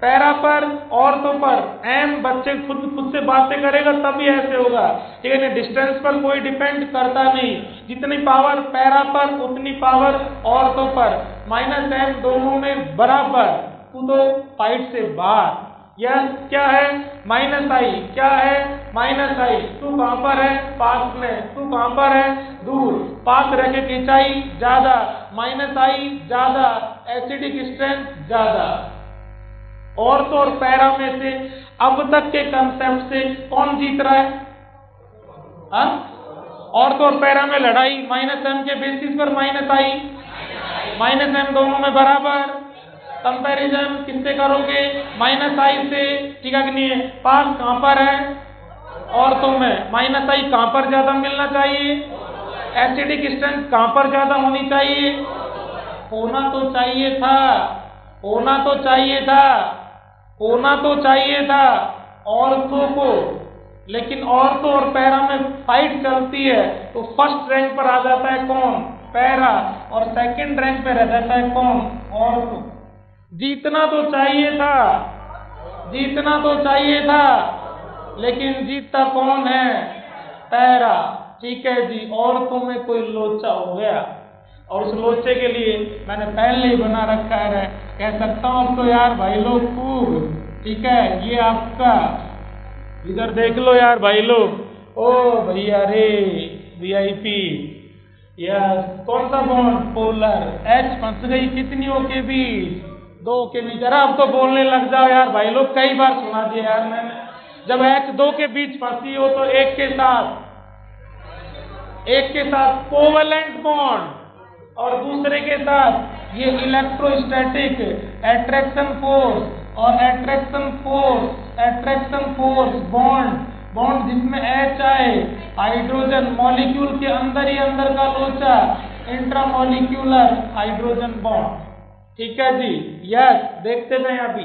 para पर ऑर्थो पर, m बच्चे खुद से बातें करेगा तभी ऐसे होगा, ठीक है ना। डिस्टेंस पर कोई डिपेंड करता नहीं, जितनी पावर पैरा पर उतनी पावर ऑर्थो पर। -m दोनों में बराबर, तू तो फाइट से बाहर। यह क्या है? -i, क्या है? -i। तू कहाँ पर है? पास में। तू कहाँ पर है? दूर। पास रह के खिंचाई ज्यादा, -i ज्यादा, एसिडिक स्ट्रेंथ ज्यादा। ऑर्थो और पैरा में से अब तक के कंसेप्ट से कौन जीत रहा है? हाँ, ऑर्थो और पैरा में लड़ाई -m के बेसिस पर -i, -m दोनों में बराबर। कंपैरिजन किससे करोगे? -i से, ठीक है कि नहीं है। पास कहाँ पर है? ऑर्थो में। -i कहाँ पर ज्यादा मिलना चाहिए? एसिडिक स्ट्रेंथ कहाँ पर ज्यादा होनी चाहिए? होना तो चाहिए था ऑर्थो को, लेकिन ऑर्थो और पैरा में फाइट चलती है तो फर्स्ट रैंक पर आ जाता है कौन? पैरा, और सेकंड रैंक पे रह जाता है कौन? ऑर्थो। जीतना तो चाहिए था, लेकिन जीतता कौन है? पैरा, ठीक है जी। ऑर्थो में कोई लोचा हो गया, और उस लोचे के लिए मैंने पहले ही बना रखा है, कह सकता हूँ अब तो यार भाई लोग खूब, ठीक है। ये आपका इधर देख लो यार भाई लोग, ओ भैया रे VIP, यस। कौन सा बॉन्ड? पोलर। H फंस गई कितनियों के बीच? 2 के बीच। जरा अब तो बोलने लग जाओ यार भाई लोग, कई बार सुना दिया यार मैंने। जब H 2 के बीच फंसी हो तो एक के साथ कोवलेंट बॉन्ड, और दूसरे के साथ ये इलेक्ट्रोस्टैटिक अट्रैक्शन फोर्स बॉन्ड जिसमें H आए, हाइड्रोजन मॉलिक्यूल के अंदर ही अंदर का लोचा, इंट्रामॉलिक्यूलर हाइड्रोजन बॉन्ड, ठीक है जी। यस, देखते जाए अभी।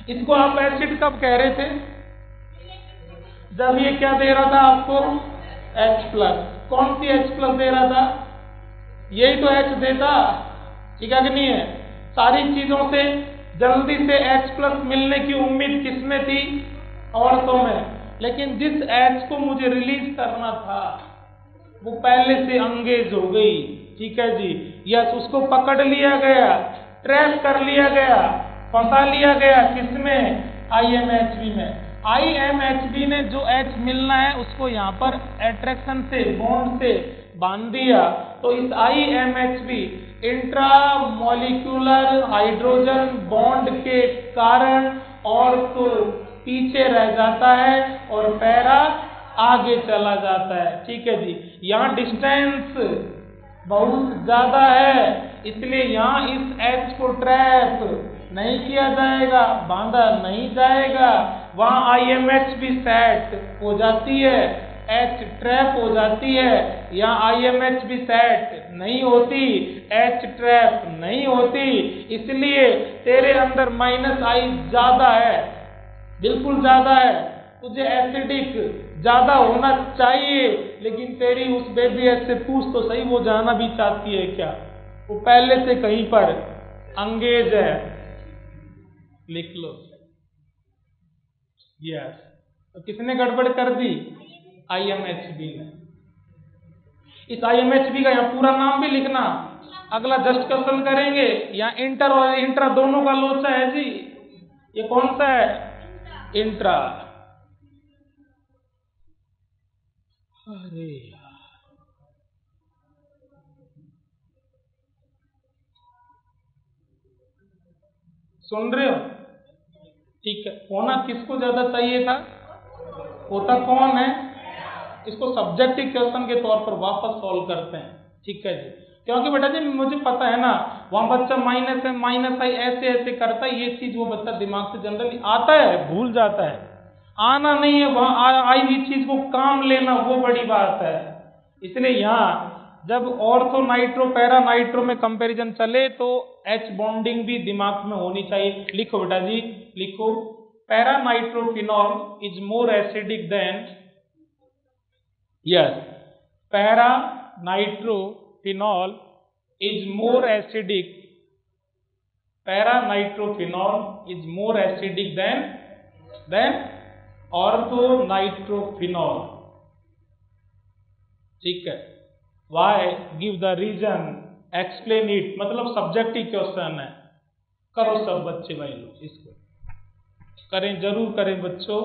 इसको आप एसिड कब कह रहे थे? जब ये क्या दे रहा था आपको? H+। कौन सी H+ दे रहा था? यही तो H देता, ठीक है कि नहीं है। सारी चीजों से जल्दी से H+ मिलने की उम्मीद किसमें थी? ऑर्थो में। लेकिन जिस H को मुझे रिलीज करना था वो पहले से अंगेज हो गई, ठीक है जी। यस, उसको पकड़ लिया गया, ट्रैप कर लिया गया, फंसा लिया गया, किसमें? IMHV में। IMHB ने जो H मिलना है उसको यहाँ पर एट्रैक्शन से बॉन्ड से बांध दिया, तो इस IMHB इंट्रामोलिक्यूलर हाइड्रोजन बॉन्ड के कारण और तो पीछे रह जाता है और पैरा आगे चला जाता है। ठीक है जी, यहाँ डिस्टेंस बहुत ज्यादा है, इसलिए यहाँ इस H को ट्रैप नहीं किया जाएगा, बांधा नहीं जाएगा। वहाँ IMH भी सेट हो जाती है, H ट्रैप हो जाती है। यहाँ IMH भी सेट नहीं होती, H ट्रैप नहीं होती, इसलिए तेरे अंदर -I ज्यादा है, बिल्कुल ज्यादा है। तुझे एसिडिक ज्यादा होना चाहिए, लेकिन तेरी उस बेबी एस से पूछ तो सही, वो जाना भी चाहती है क्या? वो पहले से कहीं पर अंगेज है। लिख लो यस। तो किसने गड़बड़ कर दी? IMHB ने। इस IMHB का यहाँ पूरा नाम भी लिखना। अगला जस्ट क्वेश्चन करेंगे, यहाँ इंटर और इंट्रा दोनों का लोचा है जी। ये कौन सा है? इंट्रा। अरे यार, सुन रहे हो? ठीक है, होना किसको ज्यादा चाहिए था? होता कौन है? इसको सब्जेक्टिव क्वेश्चन के तौर पर वापस सॉल्व करते हैं। ठीक है जी, क्योंकि बेटा जी मुझे पता है ना, वहां बच्चा माइनस है -I ऐसे ऐसे करता है, ये चीज वो बच्चा दिमाग से जनरली आता है, भूल जाता है। आना नहीं है, वहां आई हुई चीज को काम लेना वो बड़ी बात है। इसलिए यहाँ जब ऑर्थो नाइट्रो पैरा नाइट्रो में कंपैरिजन चले तो H बॉन्डिंग भी दिमाग में होनी चाहिए। लिखो बेटा जी, लिखो, para nitrophenol is more acidic than, yes, para nitrophenol is more acidic, para nitrophenol is more acidic than ortho nitrophenol. ठीक है, why, give the reason, explain it, मतलब सब्जेक्टिव क्वेश्चन है। करो सब बच्चे भाई लोग, इसको करें, जरूर करें बच्चों।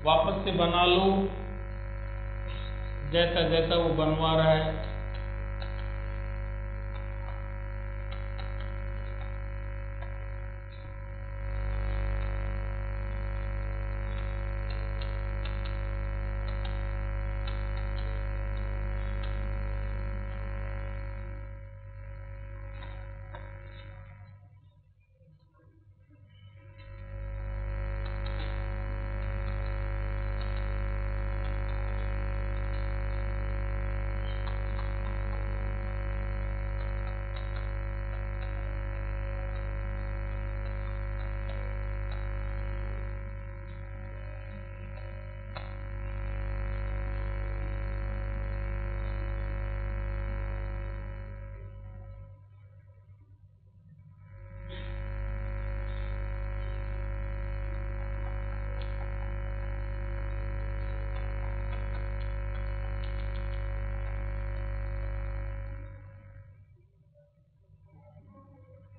वापस से बना लो जैसा जैसा वो बनवा रहा है।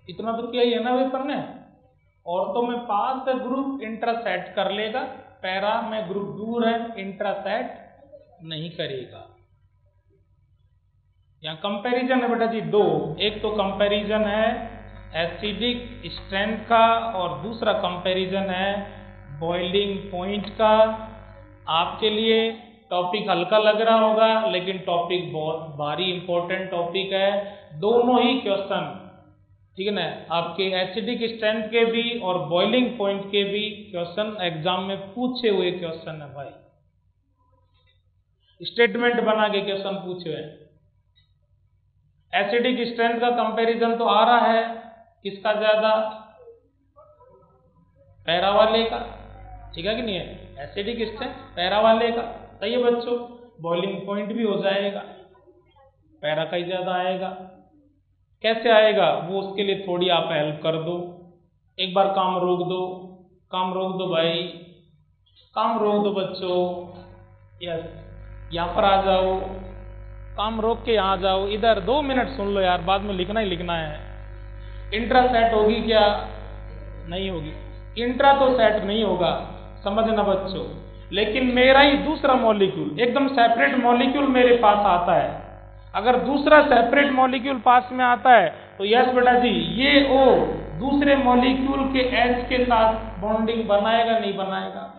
इतना तो किया ही है ना पेपर ने। ऑर्थो में पास है ग्रुप, इंट्रासेट कर लेगा, पैरा में ग्रुप दूर है, इंट्रासेट नहीं करेगा। यहाँ कंपैरिजन है बेटा जी दो, एक तो कंपैरिजन है एसिडिक स्ट्रेंथ का और दूसरा कंपैरिजन है बॉइलिंग पॉइंट का। आपके लिए टॉपिक हल्का लग रहा होगा, लेकिन टॉपिक बहुत भारी इंपॉर्टेंट टॉपिक है। दोनों ही क्वेश्चन, ठीक है ना, आपके एसिडिक स्ट्रेंथ के भी और बॉइलिंग पॉइंट के भी क्वेश्चन एग्जाम में पूछे हुए क्वेश्चन है भाई, स्टेटमेंट बना के क्वेश्चन पूछे हुए। एसिडिक स्ट्रेंथ का कंपैरिजन तो आ रहा है, किसका ज्यादा? पैरा वाले का, ठीक है कि नहीं है? एसिडिक स्ट्रेंथ पैरा वाले का, सही है बच्चों। बॉइलिंग पॉइंट भी हो जाएगा, पैरा का ही ज्यादा आएगा। कैसे आएगा वो, उसके लिए थोड़ी आप हेल्प कर दो। एक बार काम रोक दो, काम रोक दो भाई, काम रोक दो बच्चों। यस, यहाँ पर आ जाओ, काम रोक के यहाँ जाओ, इधर 2 मिनट सुन लो यार, बाद में लिखना ही लिखना है। इंट्रा सेट होगी क्या? नहीं होगी। इंट्रा तो सेट नहीं होगा, समझना बच्चों। लेकिन मेरा ही दूसरा मॉलिक्यूल, एकदम सेपरेट मॉलिक्यूल मेरे पास आता है। अगर दूसरा सेपरेट मॉलिक्यूल पास में आता है तो यस बेटा जी, ये ओ दूसरे मॉलिक्यूल के H के साथ बॉन्डिंग बनाएगा नहीं बनाएगा?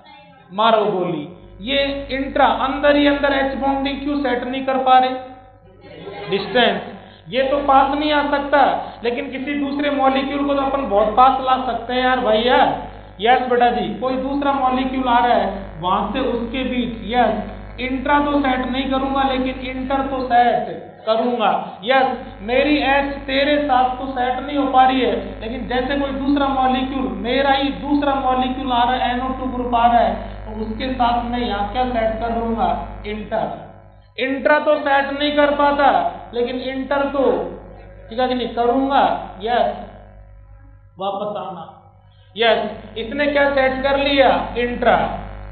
मारो गोली। ये इंट्रा अंदर ही अंदर H बॉन्डिंग क्यों सेट नहीं कर पा रहे? डिस्टेंस। ये तो पास नहीं आ सकता, लेकिन किसी दूसरे मॉलिक्यूल को तो अपन बहुत पास ला सकते हैं यार भैया। यस बेटा जी, कोई दूसरा मॉलिक्यूल आ रहा है, वहां से उसके बीच यस इंट्रा तो सेट नहीं करूंगा, लेकिन इंटर तो सेट करूंगा। यस, मेरी H तेरे साथ तो सेट नहीं हो पा रही है, लेकिन जैसे कोई दूसरा मॉलिक्यूल, मेरा ही दूसरा मॉलिक्यूल आ रहा है, NO2 ग्रुप आ रहा है, तो उसके साथ मैं यहाँ क्या सेट कर दूंगा? इंटर। इंट्रा तो सेट नहीं कर पाता, लेकिन इंटर तो ठीक है कि नहीं करूंगा। यस, वापस आना। यस, इसने क्या सेट कर लिया? इंट्रा।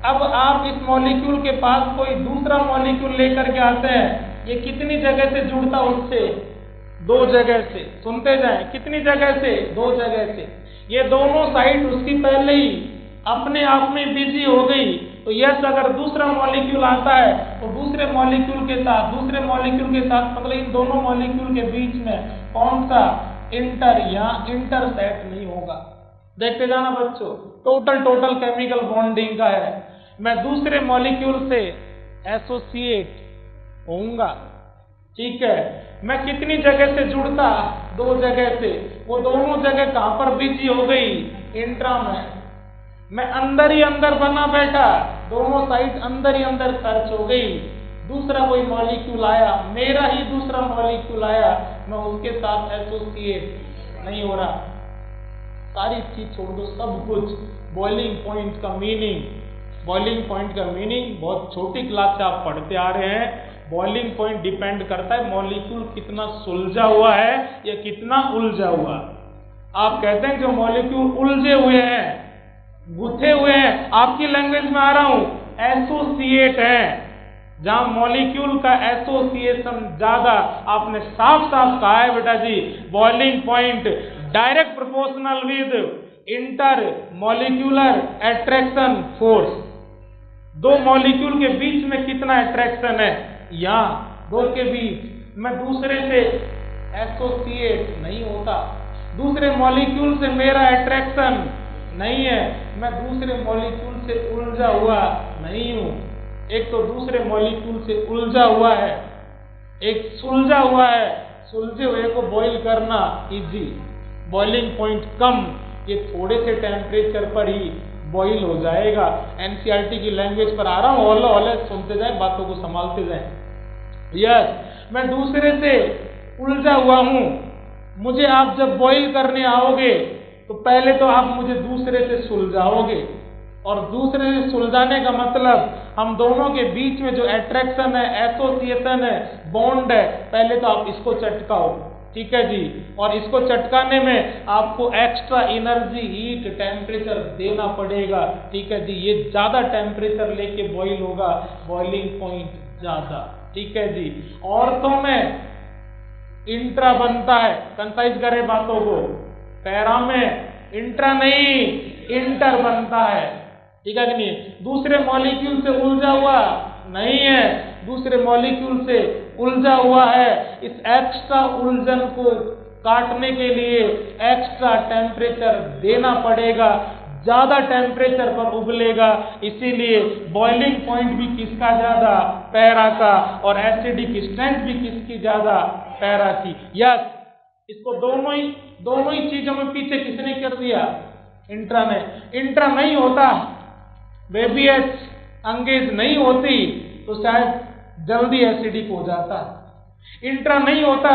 अब आप इस मॉलिक्यूल के पास कोई दूसरा मॉलिक्यूल लेकर के आते हैं, ये कितनी जगह से जुड़ता? उससे 2 जगह से। सुनते जाएं, कितनी जगह से? 2 जगह से। ये दोनों साइड उसकी पहले ही अपने आप में बिजी हो गई। तो यस, अगर दूसरा मॉलिक्यूल आता है तो दूसरे मॉलिक्यूल के साथ मतलब इन दोनों मॉलिक्यूल के बीच में कौन सा? इंटर या इंटरसेट नहीं होगा। देखते जाना बच्चों, टोटल केमिकल बॉन्डिंग का है। मैं दूसरे मॉलिक्यूल से एसोसिएट होऊंगा, ठीक है। मैं कितनी जगह से जुड़ता? 2 जगह से। वो दोनों जगह कहां पर बिजी हो गई? इंट्रा में। मैं अंदर ही अंदर बना बैठा, दोनों साइड अंदर ही अंदर सर्च हो गई। दूसरा कोई मॉलिक्यूल आया, मेरा ही दूसरा मॉलिक्यूल आया, मैं उसके साथ एसोसिएट नहीं हो रहा। सारी चीज छोड़ दो, सब कुछ। बॉइलिंग पॉइंट का मीनिंग बहुत छोटी क्लास से आप पढ़ते आ रहे हैं। बॉइलिंग पॉइंट डिपेंड करता है मॉलिक्यूल कितना सुलझा हुआ है या कितना उलझा हुआ। आप कहते हैं जो मॉलिक्यूल उलझे हुए हैं, गुथे हुए हैं, आपकी लैंग्वेज में आ रहा हूं, एसोसिएट है। जहां मॉलिक्यूल का एसोसिएशन ज्यादा, आपने साफ साफ कहा है बेटा जी, boiling point direct proportional with intermolecular attraction force. 2 molecule के बीच में कितना अट्रैक्शन है? यहाँ 2 के बीच। मैं दूसरे से एसोसिएट नहीं होता, दूसरे मॉलिक्यूल से मेरा अट्रैक्शन नहीं है, मैं दूसरे मॉलिक्यूल से उलझा हुआ नहीं हूं। एक तो दूसरे मॉलिक्यूल से उलझा हुआ है, एक सुलझा हुआ है। सुलझे हुए को बॉईल करना इजी, बॉइलिंग पॉइंट कम, ये थोड़े से टेम्परेचर पर ही बॉईल हो जाएगा। एनसीईआरटी की लैंग्वेज पर आ रहा हूँ, हौले सुनते जाए, बातों को संभालते जाए। यस, मैं दूसरे से उलझा हुआ हूं। मुझे आप जब बॉईल करने आओगे तो पहले तो आप मुझे दूसरे से सुलझाओगे, और दूसरे से सुलझाने का मतलब हम दोनों के बीच में जो अट्रैक्शन है, एसोसिएशन है, बॉन्ड है, पहले तो आप इसको चटकाओ, ठीक है जी। और इसको चटकाने में आपको एक्स्ट्रा एनर्जी, हीट, टेम्परेचर देना पड़ेगा, ठीक है जी। ये ज्यादा टेम्परेचर लेके बॉईल होगा, बॉइलिंग पॉइंट ज्यादा, ठीक है जी। औरतों में इंट्रा बनता है, कंसाइज करें बातों को, पैरा में इंट्रा नहीं इंटर बनता है, ठीक है कि नहीं। दूसरे मॉलिक्यूल से उलझा हुआ नहीं है, दूसरे मॉलिक्यूल से उलझा हुआ है। इस एक्स्ट्रा उलझन को काटने के लिए एक्स्ट्रा टेम्परेचर देना पड़ेगा, ज्यादा टेम्परेचर पर उबलेगा, इसीलिए बॉइलिंग पॉइंट भी किसका ज्यादा? पैरा का। और एसिडिक स्ट्रेंथ भी किसकी ज्यादा? पैरा की। यस, इसको दोनों ही चीजों में पीछे किसने कर दिया? इंट्रा ने। इंट्रा नहीं होता, बेबी एच अंगेज नहीं होती तो शायद जल्दी एसिडिक हो जाता। इंट्रा नहीं होता,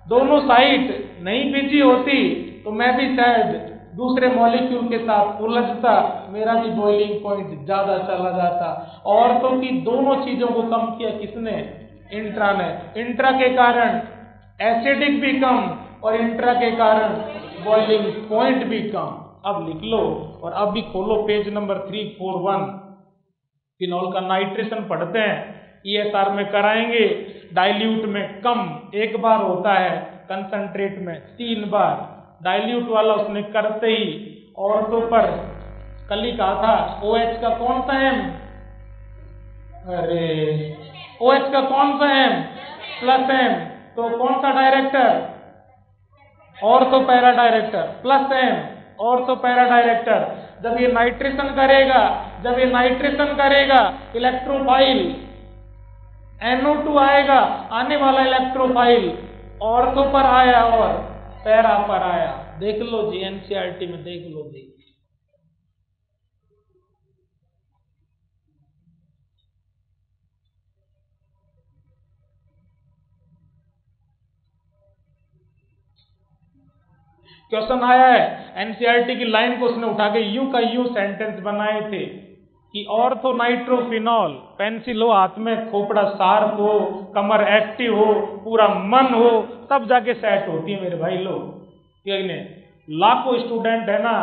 दोनों साइड नहीं बिजी होती तो मैं भी शायद दूसरे मॉलिक्यूल के साथ उलझता, मेरा भी बॉइलिंग पॉइंट ज्यादा चला जाता। औरतों की दोनों चीजों को कम किया किसने? इंट्रा ने। इंट्रा के कारण एसिडिक भी कम और इंट्रा के कारण बॉइलिंग पॉइंट भी कम। अब लिख लो और अब भी खोलो पेज नंबर 341। फिनॉल का नाइट्रेशन पढ़ते हैं, ESR में कराएंगे। डाइल्यूट में कम 1 बार होता है, कंसंट्रेट में 3 बार। डाइल्यूट वाला उसने करते ही औरतों पर कल ही कहा था OH का कौन सा M, अरे OH का कौन सा M, प्लस M, तो कौन सा director, ortho para director, plus M ortho para director. जब ये नाइट्रेशन करेगा, इलेक्ट्रोफाइल NO2 आएगा, आने वाला इलेक्ट्रोफाइल ऑर्थो पर आया और पैरा पर आया। देख लो जी, NCERT में देख लो जी। क्वेश्चन आया है, एनसीईआरटी की लाइन को उसने उठा के यू का यू सेंटेंस बनाए थे कि ऑर्थो नाइट्रोफिनॉल, पेंसिल हो हाथ में, खोपड़ा शार्प हो, कमर एक्टिव हो, पूरा मन हो, तब जाके सेट होती है मेरे भाई लोग। ठीक है, लाखों स्टूडेंट है ना,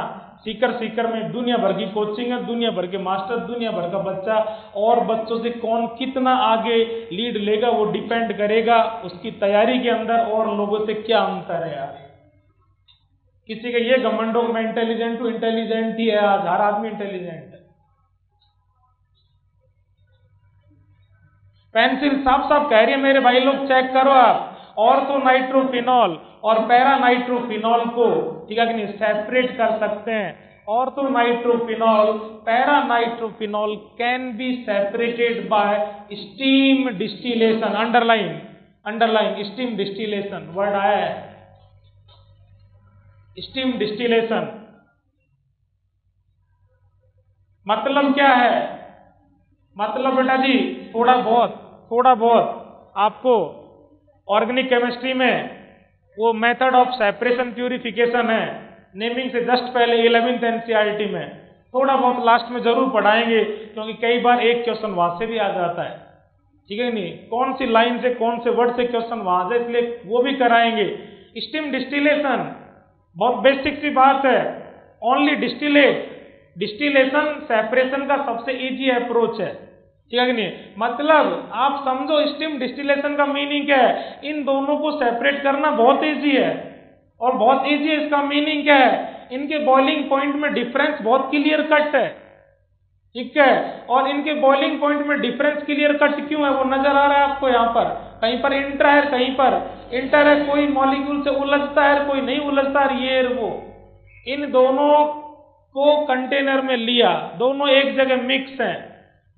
सीकर में दुनिया भर की कोचिंग है, दुनिया भर के मास्टर, दुनिया भर का बच्चा, और बच्चों से कौन कितना आगे लीड लेगा वो डिपेंड करेगा उसकी तैयारी के अंदर और लोगों से क्या अंतर है यार। किसी का ये घमंड हो मैं इंटेलिजेंट हूं, इंटेलिजेंट ही है, आज हर आदमी इंटेलिजेंट है। पेंसिल साफ साफ कह रही है मेरे भाई लोग, चेक करो आप, ऑर्थो नाइट्रोफिनॉल और पैरा नाइट्रोफिनॉल को, ठीक है कि नहीं, सेपरेट कर सकते हैं। Ortho nitrophenol, para nitrophenol can be separated by steam distillation. Underline steam distillation word आया है, स्टीम डिस्टिलेशन। मतलब क्या है, मतलब बेटा जी थोड़ा बहुत आपको ऑर्गेनिक केमिस्ट्री में वो मेथड ऑफ सेपरेशन प्यूरिफिकेशन है, नेमिंग से जस्ट पहले 11th एनसीईआरटी में थोड़ा बहुत लास्ट में जरूर पढ़ाएंगे, क्योंकि कई बार एक क्वेश्चन वहां से भी आ जाता है। ठीक है नहीं, कौन सी लाइन से कौन से वर्ड से क्वेश्चन वहां से, इसलिए वो भी कराएंगे। स्टीम डिस्टिलेशन बहुत बेसिक सी बात है, ओनली डिस्टिलेशन सेपरेशन का सबसे इजी अप्रोच है। ठीक है कि नहीं, मतलब आप समझो स्टीम डिस्टिलेशन का मीनिंग क्या है, इन दोनों को सेपरेट करना बहुत इजी है, और बहुत इजी है इसका मीनिंग क्या है, इनके बॉइलिंग पॉइंट में डिफरेंस बहुत क्लियर कट है। ठीक है, और इनके बॉइलिंग पॉइंट में डिफरेंस क्लियर कट क्यों है वो नजर आ रहा है आपको यहाँ पर, कहीं पर इंट्रा है, कहीं पर इंटर है, कोई मॉलिक्यूल से उलझता है, कोई नहीं उलझता है, ये वो। इन दोनों को कंटेनर में लिया, दोनों एक जगह मिक्स हैं,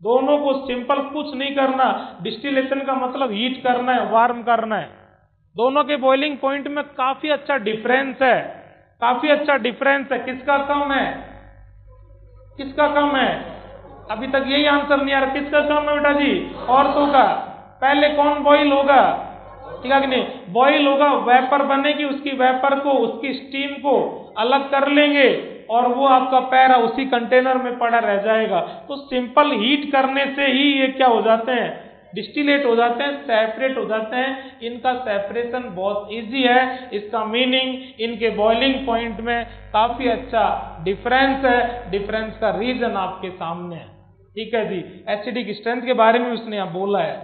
दोनों को सिंपल कुछ नहीं करना, डिस्टिलेशन का मतलब हीट करना है, वार्म करना है। दोनों के बॉइलिंग पॉइंट में काफी अच्छा डिफरेंस है, किसका कम है, किसका कम है, अभी तक यही आंसर नहीं आ रहा, किसका कम है बेटा जी, ऑर्थो का। पहले कौन बॉईल होगा, ठीक है कि नहीं, बॉईल होगा, वेपर बनेगी, उसकी वेपर को, उसकी स्टीम को अलग कर लेंगे, और वो आपका पैरा उसी कंटेनर में पड़ा रह जाएगा। तो सिंपल हीट करने से ही ये क्या हो जाते हैं, डिस्टिलेट हो जाते हैं, सेपरेट हो जाते हैं। इनका सेपरेशन बहुत इजी है, इसका मीनिंग इनके बॉइलिंग पॉइंट में काफी अच्छा डिफरेंस है, डिफरेंस का रीजन आपके सामने है। ठीक है जी, एसिडिक स्ट्रेंथ के बारे में उसने यहाँ बोला है,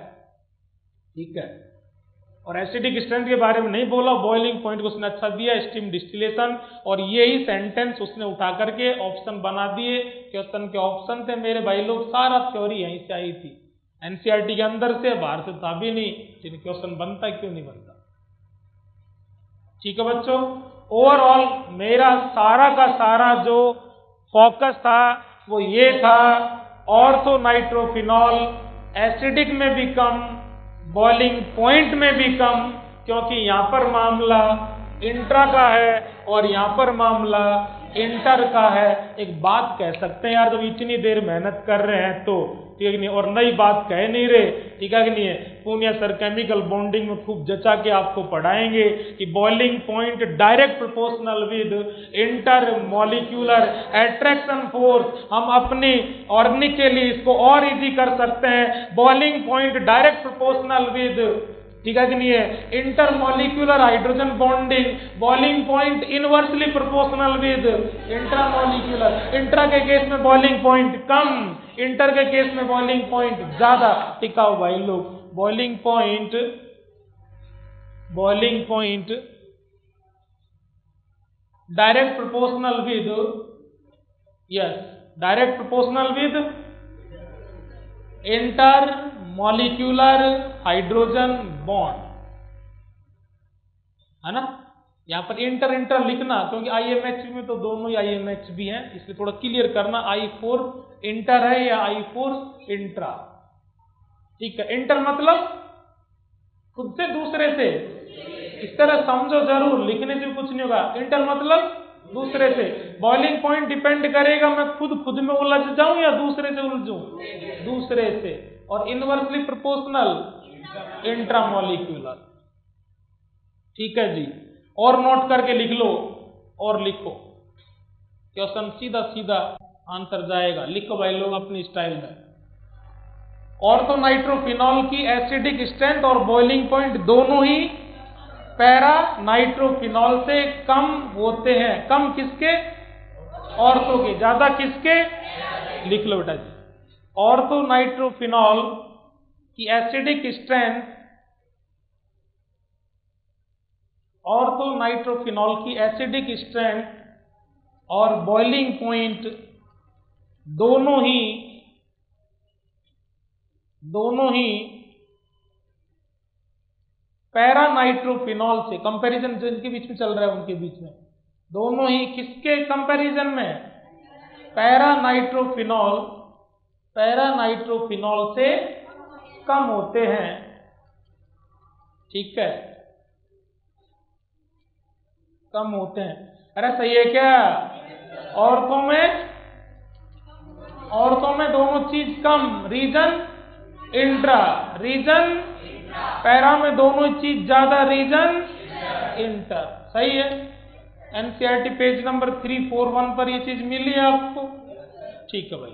ठीक है, और एसिडिक स्ट्रेंथ के बारे में नहीं बोला, बॉइलिंग पॉइंट को उसने अच्छा दिया, स्टीम डिस्टिलेशन, और यही सेंटेंस उसने उठा करके ऑप्शन बना दिए। क्वेश्चन के ऑप्शन थे मेरे भाई लोग, सारा थ्योरी यहीं से आई थी, एनसीईआरटी के अंदर से, बाहर से था भी नहीं, फिर क्वेश्चन बनता क्यों नहीं बनता। ठीक है बच्चों, ओवरऑल मेरा सारा का सारा जो फोकस था वो ये था, ऑर्थो नाइट्रोफिनॉल एसिडिक में भी कम, बॉइलिंग पॉइंट में भी कम, क्योंकि यहाँ पर मामला इंट्रा का है और यहाँ पर मामला इंटर का है। एक बात कह सकते हैं यार, जब इतनी देर मेहनत कर रहे हैं तो, ठीक है नहीं, और नई बात कह नहीं रहे, ठीक है कि नहीं है, पूनिया सर केमिकल बॉन्डिंग में खूब जचा के आपको पढ़ाएंगे कि boiling point direct proportional with intermolecular attraction force. हम अपनी ऑर्गेनिक के लिए इसको और इजी कर सकते हैं, boiling point direct proportional with ठीक है कि नहीं है। Intermolecular hydrogen bonding, boiling point inversely proportional with intramolecular. Intra के केस में बॉइलिंग पॉइंट कम, इंटर के केस में बॉइलिंग पॉइंट ज्यादा। टिकाओ भाई लोग, boiling point direct proportional with, yes, direct proportional with inter molecular hydrogen bond, है ना। यहां पर इंटर लिखना, क्योंकि IMHB में तो दोनों ही IMHB हैं, इसलिए थोड़ा क्लियर करना I4 इंटर है या I4 इंट्रा। ठीक है, इंटर मतलब खुद से दूसरे से, इस तरह समझो जरूर, लिखने से कुछ नहीं होगा। इंटर मतलब दूसरे से। बॉइलिंग पॉइंट डिपेंड करेगा मैं खुद में उलझ जाऊं या दूसरे से उलझूं, दूसरे से। और इनवर्सली प्रोपोर्शनल इंट्रामॉलिक्यूलर। ठीक है जी, और नोट करके लिख लो और लिखो, क्वेश्चन सीधा सीधा आंसर जाएगा। लिखो भाई लोग अपनी स्टाइल में। ऑर्थो नाइट्रोफिनॉल की एसिडिक स्ट्रेंथ और बॉइलिंग पॉइंट दोनों ही पैरा नाइट्रोफिनॉल से कम होते हैं। कम किसके? ऑर्थो के। ज्यादा किसके? लिख लो बेटा जी। ऑर्थो नाइट्रोफिनॉल की एसिडिक स्ट्रेंथ, ऑर्थो नाइट्रोफिनॉल की एसिडिक स्ट्रेंथ और बॉइलिंग पॉइंट दोनों ही पैरा नाइट्रोफिनॉल से, कंपैरिजन जो इनके बीच में चल रहा है उनके बीच में, दोनों ही किसके कंपैरिजन में? पैरा नाइट्रोफिनॉल से कम होते हैं। ठीक है, कम होते हैं। अरे सही है क्या? ऑर्थो में दोनों चीज कम, रीजन इंट्रा, रीजन पैरा में दोनों चीज ज्यादा, रीजन इंटर। सही है। NCERT पेज नंबर 341 पर ये चीज मिली है आपको। ठीक है भाई।